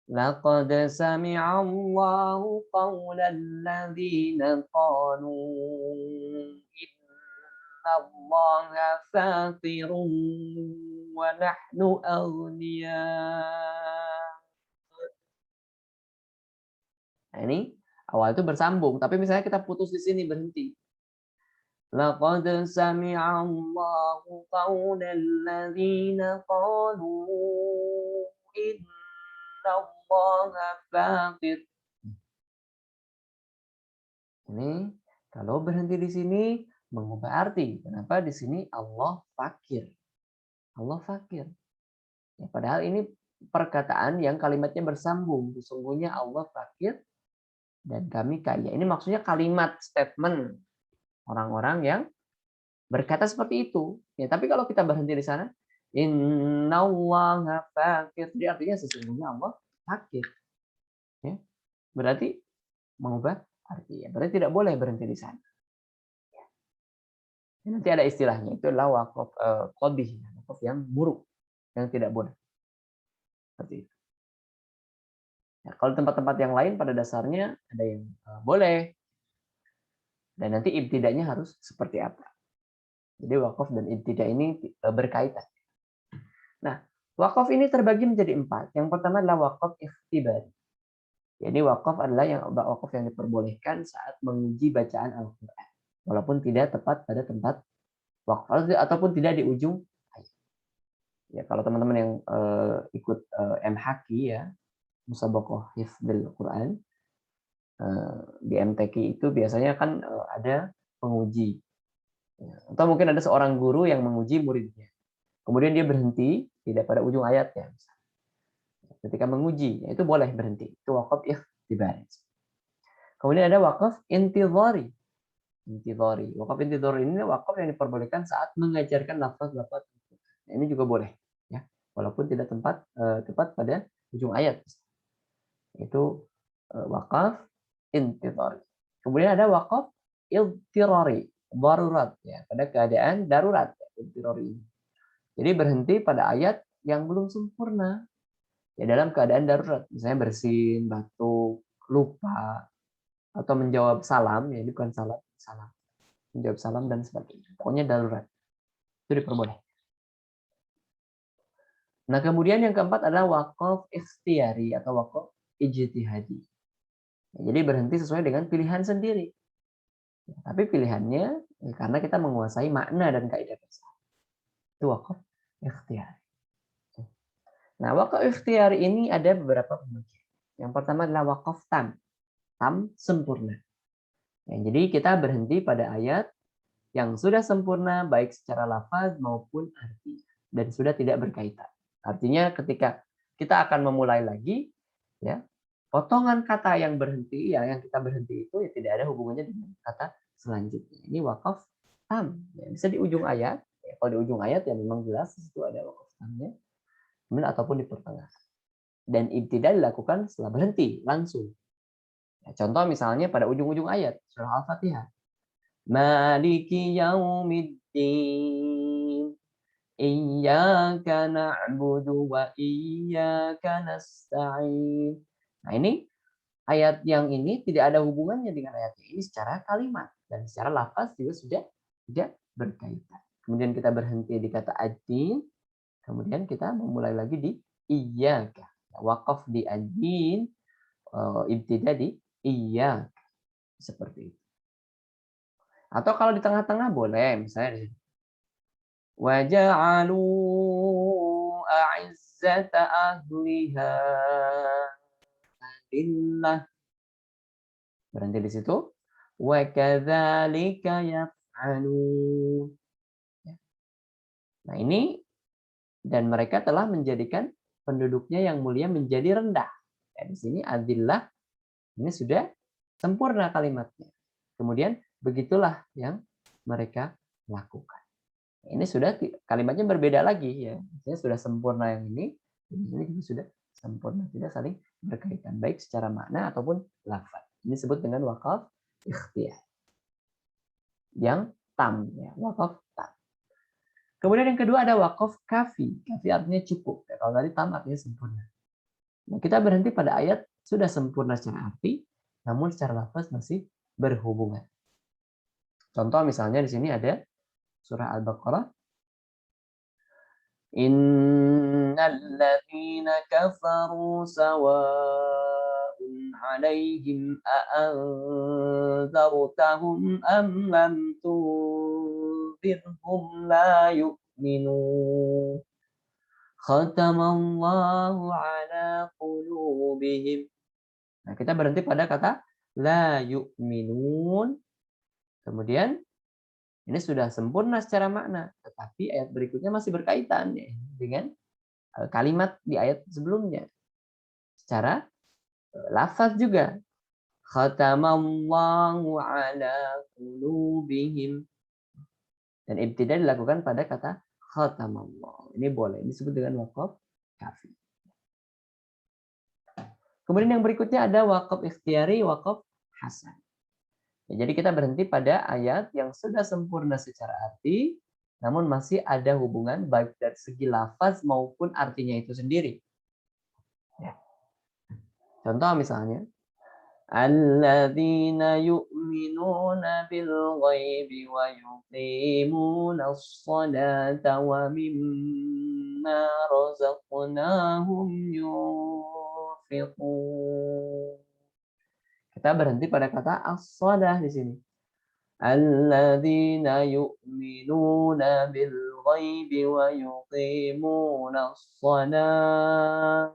laqad sami'allahu qaulal ladzina qalu innallaha fatirun wa nahnu awliya. Nah, ini awal itu bersambung, tapi misalnya kita putus di sini berhenti. Laqad sami'allahu qaulal ladzina qalu innallaha fatir. Ini kalau berhenti di sini mengubah arti. Kenapa di sini Allah fakir? Allah fakir. Ya, padahal ini perkataan yang kalimatnya bersambung. Sesungguhnya Allah fakir dan kami kaya. Ini maksudnya kalimat statement orang-orang yang berkata seperti itu. Ya, tapi kalau kita berhenti di sana, innallaha fakir, jadi artinya sesungguhnya Allah fakir. Ya, berarti mengubah arti. Ya, berarti tidak boleh berhenti di sana. Ya, nanti ada istilahnya, itu adalah wakaf qabih, wakaf yang buruk, yang tidak boleh. Seperti itu. Ya, kalau tempat-tempat yang lain pada dasarnya ada yang boleh. Dan nanti ibtidanya harus seperti apa. Jadi wakaf dan ibtidah ini berkaitan. Nah, wakaf ini terbagi menjadi 4. Yang pertama adalah wakaf ikhtibari. Jadi wakaf adalah wakaf yang diperbolehkan saat menguji bacaan Al-Quran. Walaupun tidak tepat pada tempat wakaf ataupun tidak di ujung ayat. Ya, kalau teman-teman yang ikut MHQ ya, Musabaqah Hifdzul Quran, di MTQ itu biasanya kan ada penguji. Ya, atau mungkin ada seorang guru yang menguji muridnya. Kemudian dia berhenti tidak pada ujung ayatnya. Ketika menguji, itu boleh berhenti. Itu wakaf ikhtibari. Kemudian ada wakaf intidhari. Intidhari. Wakaf intidhari ini wakaf yang diperbolehkan saat mengajarkan lafaz-lafaz. Ini juga boleh, ya, walaupun tidak tepat pada ujung ayat. Itu wakaf intidhari. Kemudian ada wakaf iltirari, darurat, ya, pada keadaan darurat. Iltirari. Jadi berhenti pada ayat yang belum sempurna. Ya, dalam keadaan darurat, misalnya bersin, batuk, lupa, atau menjawab salam, ya ini bukan salam, menjawab salam dan sebagainya. Pokoknya darurat. Itu diperboleh. Nah, kemudian yang keempat adalah wakaf ikhtiyari atau wakaf ijtihadi. Ya, jadi berhenti sesuai dengan pilihan sendiri. Ya, tapi pilihannya ya, karena kita menguasai makna dan kaidah besar. Itu wakaf ikhtiyari. Nah, wakaf ikhtiyari ini ada beberapa pengertian. Yang pertama adalah wakaf tam. Tam sempurna. Ya, jadi kita berhenti pada ayat yang sudah sempurna baik secara lafaz maupun arti dan sudah tidak berkaitan. Artinya ketika kita akan memulai lagi, ya, potongan kata yang berhenti, yang kita berhenti itu ya tidak ada hubungannya dengan kata selanjutnya. Ini wakaf tam. Ya, bisa di ujung ayat. Ya, kalau di ujung ayat ya memang jelas itu ada wakaf tamnya. Kemudian ataupun di pertengahan. Dan ibtidah dilakukan setelah berhenti langsung. Ya, contoh misalnya pada ujung-ujung ayat surah Al-Fatihah. Maliki yaumiddin. Iyyaka na'budu wa iyyaka nasta'in. Nah, ini ayat yang ini tidak ada hubungannya dengan ayat ini secara kalimat dan secara lafaz juga sudah tidak berkaitan. Kemudian kita berhenti di kata adin, kemudian kita memulai lagi di iyyaka. Wakaf di adin, ibtida di iyyaka. Seperti itu. Atau kalau di tengah-tengah boleh, misalnya وَجَعَلُوا أَعِزَّةَ أَهْلِهَا أَذِلَّةً. Berhenti di situ. وَكَذَلِكَ يَفْعَلُونَ. Nah ini, dan mereka telah menjadikan penduduknya yang mulia menjadi rendah. Ya, di sini adillah ini sudah sempurna kalimatnya. Kemudian begitulah yang mereka lakukan. Ini sudah kalimatnya berbeda lagi ya. Ini sudah sempurna yang ini sudah sempurna, tidak saling berkaitan baik secara makna ataupun lafaz. Ini disebut dengan wakaf ikhtiyar. Yang tam ya, wakaf tam. Kemudian yang kedua ada wakaf kafi. Kafi artinya cukup. Ya, kalau tadi tam artinya sempurna. Nah, kita berhenti pada ayat sudah sempurna secara arti, namun secara lafaz masih berhubungan. Contoh misalnya di sini ada surah Al-Baqarah. Innal ladzina kafaru sawa'un 'alaihim a'anzartahum am lam tunzirhum la yu'minun. Khatamallahu 'ala qulubihim. Nah, kita berhenti pada kata la yu'minun. Kemudian ini sudah sempurna secara makna, tetapi ayat berikutnya masih berkaitan ya, dengan kalimat di ayat sebelumnya. Secara lafaz juga. Khatamallahu ala qulubihim. Dan ibtida dilakukan pada kata khatamallah. Ini boleh disebut dengan wakaf kafi. Kemudian yang berikutnya ada wakaf ikhtiyari, wakaf hasan. Ya, jadi kita berhenti pada ayat yang sudah sempurna secara arti, namun masih ada hubungan baik dari segi lafaz maupun artinya itu sendiri. Ya. Contoh misalnya, alladzina yu'minuna bil ghaibi wa yuqimunas sholata wa mimma razaqnahum yunfiqun. Kita berhenti pada kata as-shalah di sini. Alladzina yu'minuna bil ghaibi wa yuqimunas shalah.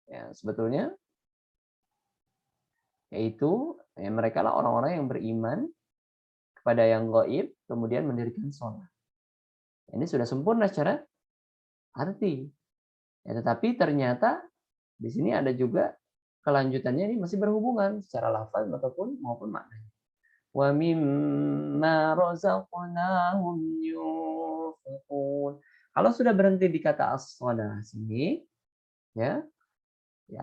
Ya, sebetulnya yaitu ya, mereka lah orang-orang yang beriman kepada yang gaib kemudian mendirikan sholat. Ini sudah sempurna secara arti. Ya, tetapi ternyata di sini ada juga kelanjutannya ini masih berhubungan secara lafaz ataupun maupun maknanya. Wa mimma razaqnahum yunfiqun. Kalau sudah berhenti di kata as-shalah sini, ya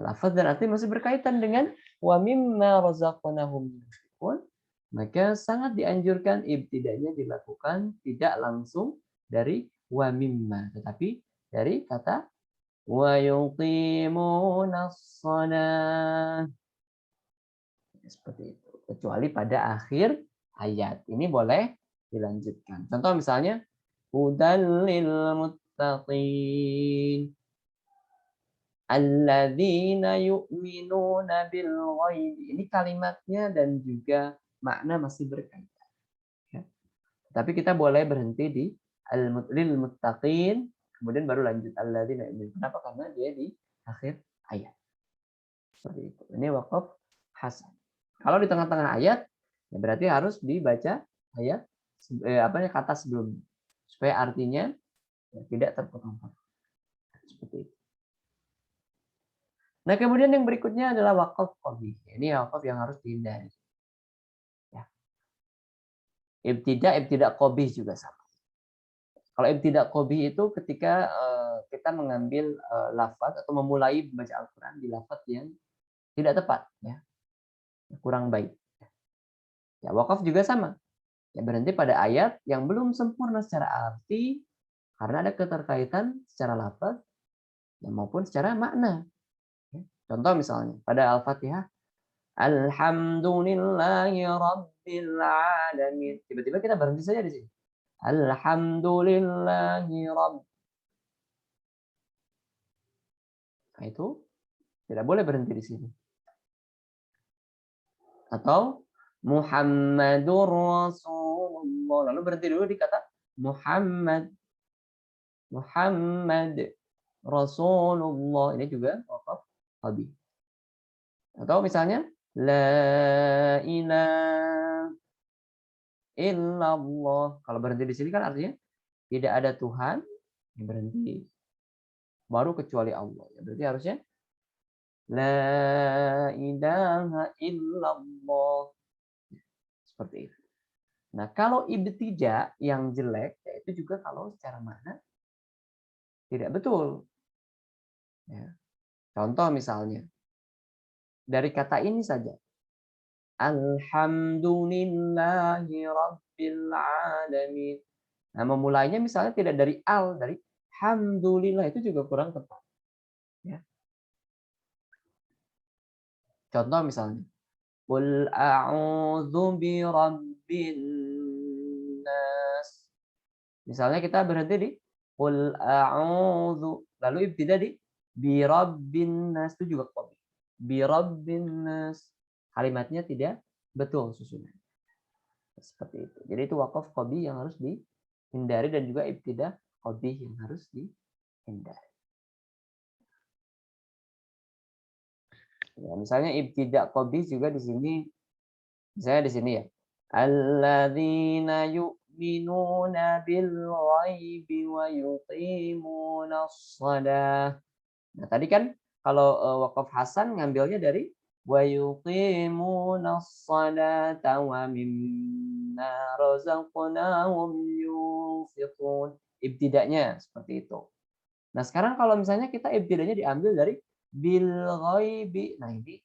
lafaz dan arti masih berkaitan dengan wa mimma razaqnahum yunfiqun, maka sangat dianjurkan ibtidanya dilakukan tidak langsung dari wa mimma, tetapi dari kata wa yuqimunas shalah. Seperti itu. Kecuali pada akhir ayat. Ini boleh dilanjutkan. Contoh misalnya hudal lil muttaqin alladzina yu'minuna bil ghaib. Ini kalimatnya dan juga makna masih berkaitan. Ya. Tapi kita boleh berhenti di lil muttaqin kemudian baru lanjut alladzina yu'minun. Kenapa? Karena dia di akhir ayat. Seperti itu. Ini wakaf hasan. Kalau di tengah-tengah ayat, ya berarti harus dibaca ayat kata sebelumnya supaya artinya ya, tidak terpotong-potong. Seperti itu. Nah, kemudian yang berikutnya adalah wakaf qabih. Ini wakaf yang harus dihindari. Ya. Ibtida qabih juga sama. Kalau ibtida qabih itu ketika kita mengambil lafaz atau memulai membaca Al-Qur'an di lafaz yang tidak tepat, ya. Kurang baik. Ya, wakaf juga sama. Ya, berhenti pada ayat yang belum sempurna secara arti karena ada keterkaitan secara lafaz ya, maupun secara makna. Contoh misalnya pada Al-Fatihah, Alhamdulillahi Rabbil Alamin. Tiba-tiba kita berhenti saja di sini. Alhamdulillahi Rabb. Nah, itu tidak boleh berhenti di sini. Atau Muhammadur Rasulullah. Lalu berhenti dulu di kata Muhammad. Muhammad Rasulullah. Ini juga waqaf qabih. Atau misalnya la ilaha illallah. Kalau berhenti di sini kan artinya tidak ada Tuhan, yang berhenti. Baru kecuali Allah. Ya, berarti harusnya la ilaha illallah. Seperti itu. Nah, kalau ibtida yang jelek, yaitu juga kalau secara makna tidak betul. Ya. Contoh misalnya, dari kata ini saja. Alhamdulillahi Rabbil Alamin. Nah, memulainya misalnya tidak dari al, dari hamdulillah, itu juga kurang tepat. Ya. Contoh misalnya, Qul a'udzu birabbin nas. Misalnya kita berhenti di Qul a'udzu, lalu ibtida di birabbin nas, itu juga qabih. Birabbin nas. Kalimatnya tidak betul susunan. Seperti itu. Jadi itu waqaf qabih yang harus dihindari dan juga ibtida qabih yang harus dihindari. Ya, misalnya ibtida qabih juga di sini, misalnya di sini ya. Alladzina yu'minuna bil ghaibi wa yuqimunas shalah. Nah, tadi kan kalau waqaf hasan ngambilnya dari wa yuqimunas shalata wa mimma razaqnahum yunfiqun. Ibtidanya seperti itu. Nah, sekarang kalau misalnya kita ibtidanya diambil dari bil ghaibi. Nah, ini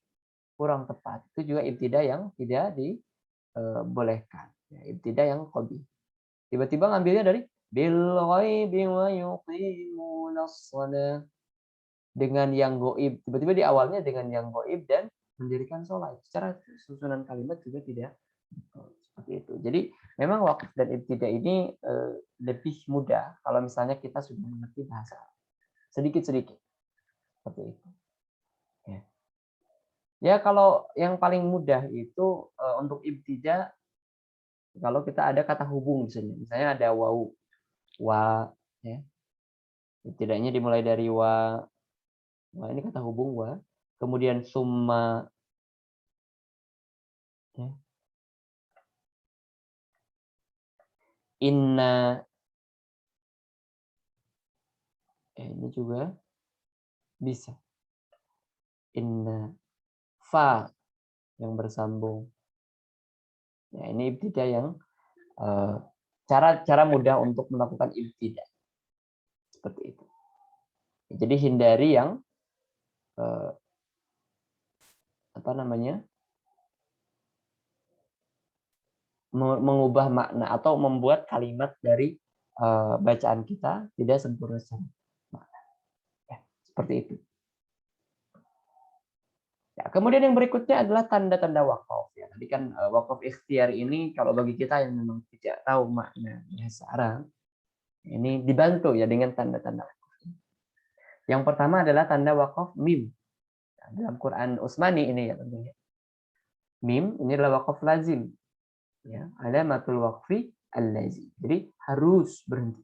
kurang tepat. Itu juga ibtida yang tidak dibolehkan. Ya, ibtida yang qabih. Tiba-tiba ngambilnya dari bil ghaibi wa yuqimunas shalah. Dengan yang goib, tiba-tiba di awalnya dengan yang goib dan mendirikan sholat. Secara susunan kalimat juga tidak seperti itu. Jadi memang waqf dan ibtida ini lebih mudah kalau misalnya kita sudah mengerti bahasa sedikit-sedikit seperti itu. Ya. Ya, kalau yang paling mudah itu untuk ibtida, kalau kita ada kata hubung misalnya ada wau, wa, ya. Ibtidanya dimulai dari wa. Wah, ini kata hubung wa. Kemudian summa, ya. Inna, ini juga bisa. Inna, fa yang bersambung. Ya, ini ibtida yang cara mudah untuk melakukan ibtida. Seperti itu. Jadi hindari yang apa namanya? Mengubah makna atau membuat kalimat dari bacaan kita tidak sempurna secara makna. Ya, seperti itu. Ya, kemudian yang berikutnya adalah tanda-tanda wakaf. Ya, tadi kan wakaf ikhtiar ini kalau bagi kita yang memang tidak tahu makna bahasa Arab, ini dibantu ya dengan tanda-tanda. Yang pertama adalah tanda wakaf mim. Nah, dalam Quran Utsmani ini ya tentunya. Mim ini adalah wakaf lazim. Ya, alamatul waqfi al-lazim. Jadi harus berhenti.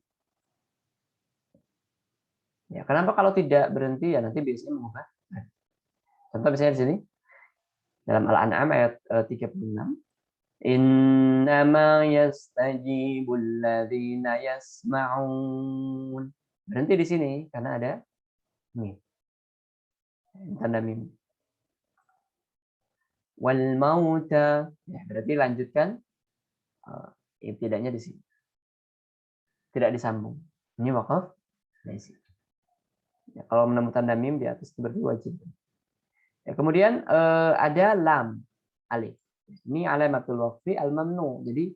Ya, kenapa kalau tidak berhenti ya nanti biasanya mengubah. Contoh misalnya di sini dalam Al-An'am ayat 36, innama yastajibul ladzina yasma'un. Berhenti di sini karena ada mim. Tanda mim. Wal mauta, ya, berarti lanjutkan ibtidanya di sini. Tidak disambung. Ini waqaf lazim. Ya, kalau menemukan tanda mim di atas itu berarti wajib. Ya, kemudian ada lam, alif. Ini alamatul waqfi al-mamnu. Jadi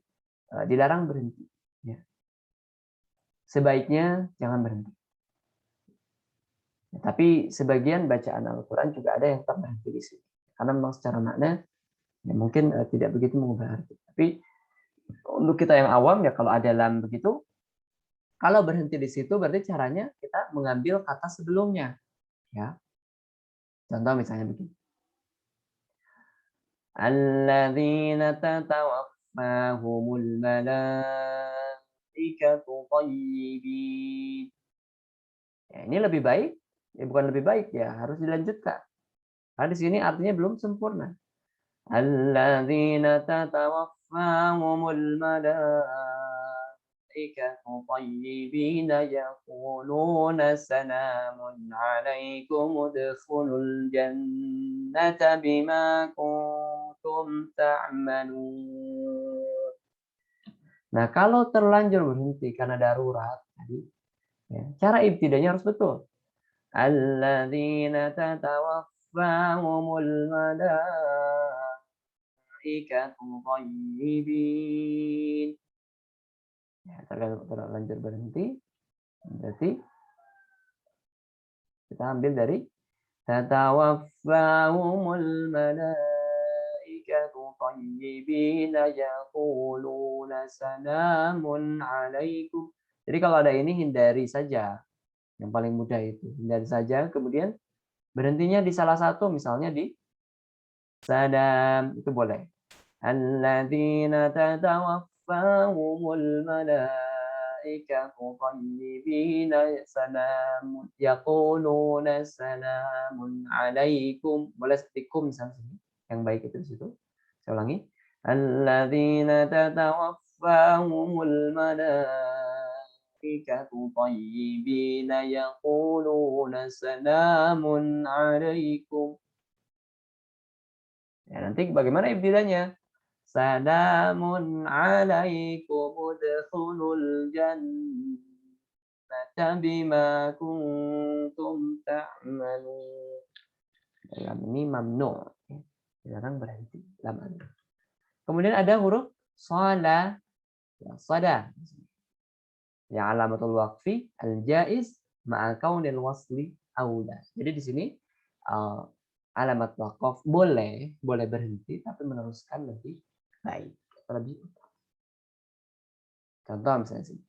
dilarang berhenti. Ya. Sebaiknya jangan berhenti. Ya, tapi sebagian bacaan Al-Quran juga ada yang tetap berhenti di sini. Karena memang secara makna ya mungkin tidak begitu mengubah arti. Tapi untuk kita yang awam ya kalau ada lam begitu, kalau berhenti di situ berarti caranya kita mengambil kata sebelumnya. Ya. Contoh misalnya begini. Alladzina tatawaffahumul malaikatu thayyibin. Ya, ini lebih baik, ya bukan lebih baik ya, harus dilanjutkan. Karena di sini artinya belum sempurna. Alladzina tatawaffahumul malaikatu thayyibin yaquluna salamun alaikum udkhulul jannata bima kuntum ta'malun. Nah, kalau terlanjur berhenti karena darurat tadi, ya, cara ibtidanya harus betul. Alladzina tatawaffahumul malaikatu thayyibin. Ya, terlanjur berhenti, berarti kita ambil dari tatawaffahumul malaikatu thayyibin yaquluna salamun alaikum. Jadi kalau ada ini hindari saja. Yang paling mudah itu. Hindari saja, kemudian berhentinya di salah satu, misalnya di salam, itu boleh. Alladzina tatawaffahumul malaikatu thayyibina salamun yaquluna salamun alaikum. Boleh stikum misalnya. Yang baik itu di situ. Saya ulangi. Alladzina tatawaffahumul malaikatu thayyibina yaquluna salamun alaikum. Ya, nanti bagaimana ibtidanya? Salamun alaikum udkhulul jannata bima kuntum ta'malun. Dalam ini mamnu. Dilarang berhenti. Kemudian ada huruf shada. Ya, shada. Ya, alamatul waqfi al-jaiz ma'a kaunil wasli aula. Jadi di sini alamat waqaf boleh berhenti tapi meneruskan lebih baik, lebih utama. Contoh misalnya sini.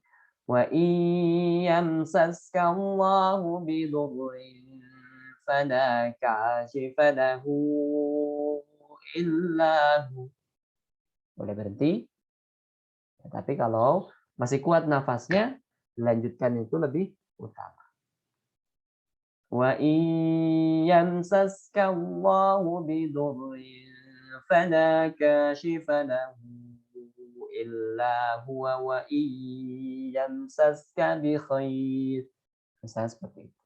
Wa iyamsaska Allahu bidurrin fala kashifa lahu illa hu. Boleh berhenti. Tapi kalau masih kuat nafasnya, lanjutkan itu lebih utama. Wa iyamsaska Allahu bidurrin fala kashifa lahu illa huwa wa iyamsaska bi khair. Misalnya seperti itu.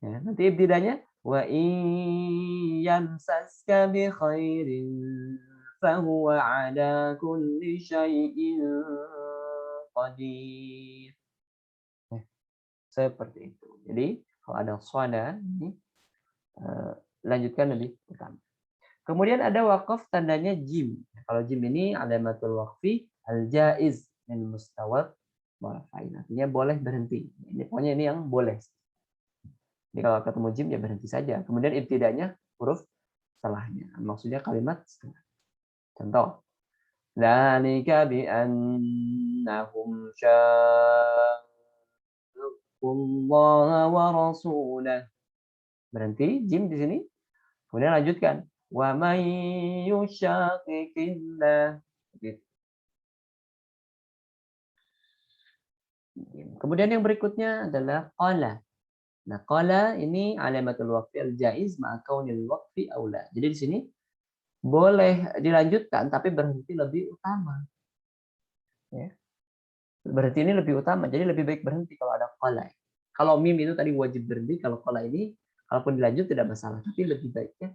Ya, nanti ibtidanya wa iyamsaska bi khairin fahuwa ala kulli syai'in qadir. Seperti itu. Jadi kalau ada shada ini lanjutkan lebih utama. Kemudian ada wakaf tandanya jim. Kalau jim ini alamatul waqfi al-jaiz min mustawad marfain. Artinya boleh berhenti. Ini pokoknya ini yang boleh. Jadi kalau ketemu jim ya berhenti saja. Kemudian ibtidanya huruf setelahnya. Maksudnya kalimat setengah. Contoh. Dzalika bi annahum Allah wa rasulah. Berhenti jim di sini. Kemudian lanjutkan. Wa may yushaqiqillah. Kemudian yang berikutnya adalah qala. Nah, qala ini alamatul waqfi al-jaiz ma'a kaunil waqfi aula. Jadi di sini boleh dilanjutkan tapi berhenti lebih utama. Ya. Berhenti ini lebih utama. Jadi lebih baik berhenti kalau ada qala. Kalau mim itu tadi wajib berhenti, kalau qala ini kalaupun dilanjut tidak masalah, tapi lebih baiknya.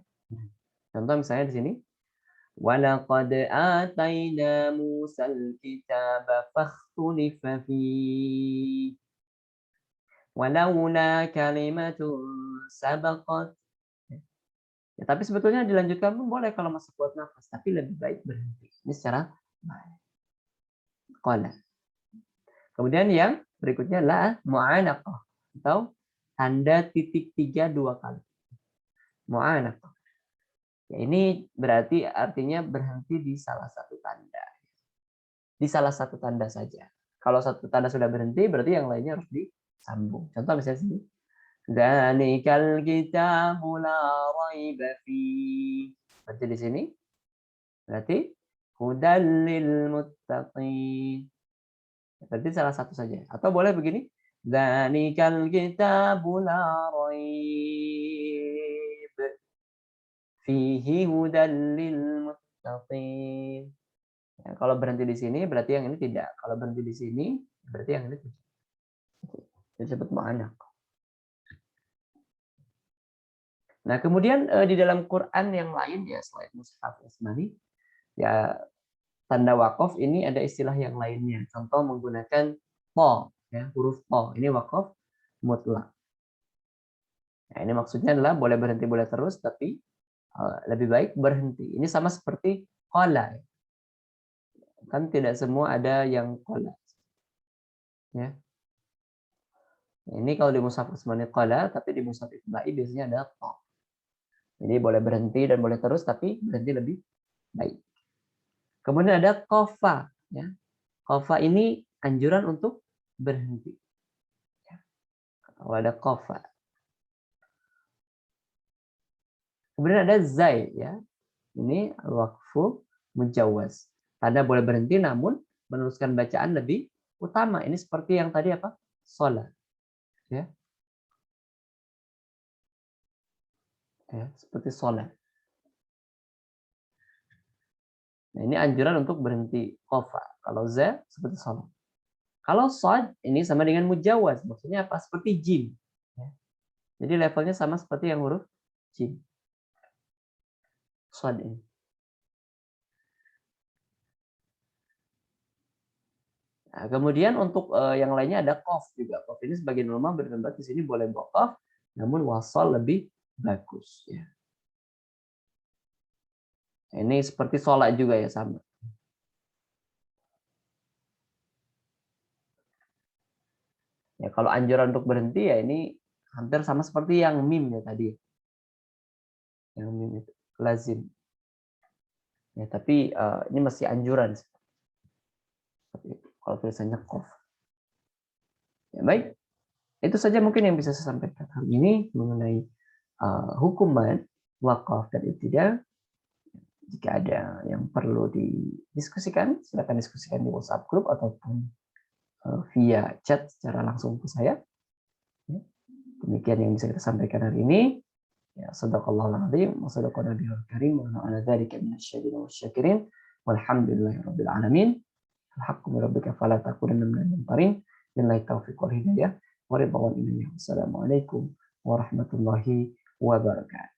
Contoh misalnya di sini, walaqad atayna Musal kitaba fakhtulifa fihi walaula kalimatun sabaqat. Ya, tapi sebetulnya dilanjutkan pun boleh kalau masih kuat nafas, tapi lebih baik berhenti. Ini secara qala. Kemudian yang berikutnya la mu'anaqah atau tanda titik 3 dua kali. Mu'anaqah. Ya, ini berarti artinya berhenti di salah satu tanda. Di salah satu tanda saja. Kalau satu tanda sudah berhenti, berarti yang lainnya harus disambung. Contoh misalnya sini. Dzalikal kitabu la raiba fihi. Berarti di sini berarti hudal lil muttaqin. Berarti salah satu saja. Atau boleh begini. Dzalikal kitabu la raib fihi hudal lil muttaqin. Ya, kalau berhenti di sini berarti yang ini tidak. Kalau berhenti di sini berarti yang ini tidak. Disebut mu'anak. Nah, kemudian di dalam Quran yang lain ya selain mushaf Utsmani, ya tanda wakaf ini ada istilah yang lainnya. Contoh menggunakan to, ya, huruf to. Ini wakaf mutlak. Nah, ini maksudnya adalah boleh berhenti boleh terus, tapi lebih baik berhenti. Ini sama seperti qala. Kan tidak semua ada yang qala. Ya. Ini kalau di mushaf Utsmani qala, tapi di mushaf Ibnu biasanya ada to. Jadi boleh berhenti dan boleh terus, tapi berhenti lebih baik. Kemudian ada kofa. Ya. Kofa ini anjuran untuk berhenti. Ya. Kalau ada kofa. Kemudian ada zai. Ya. Ini wakfu mujawaz. Tanda boleh berhenti namun meneruskan bacaan lebih utama. Ini seperti yang tadi apa? Sholat. Ya. Ya, seperti sholat. Nah, ini anjuran untuk berhenti kofa. Kalau za seperti sholat. Kalau sod ini sama dengan mujawaz. Maksudnya apa? Seperti jim. Ya. Jadi levelnya sama seperti yang huruf jim. Sod ini. Nah, kemudian untuk yang lainnya ada qaf juga. Qaf ini sebagian ulama berpendapat di sini boleh qaf, namun wasal lebih bagus. Ya. Ini seperti sholat juga ya sama. Ya kalau anjuran untuk berhenti ya ini hampir sama seperti yang mim ya tadi. Yang mim itu lazim. Ya tapi ini masih anjuran. Kalau tulisannya qaf. Ya baik. Itu saja mungkin yang bisa saya sampaikan hari ini mengenai hukuman wakaf dan ibtidah. Jika ada yang perlu didiskusikan, silakan diskusikan di WhatsApp group ataupun via chat secara langsung ke saya. Demikian yang bisa kita sampaikan hari ini. Ya, sadaqallahul azim wa sadaqa nabiyul karim wa ala dzalika minasyahidin wasyakirin walhamdulillahirabbil alamin. Alhaqqu min rabbika fala takunanna minal mumtarin. Billahi taufiq wal hidayah wa ridwan minni. Wassalamualaikum warahmatullahi wabarakatuh.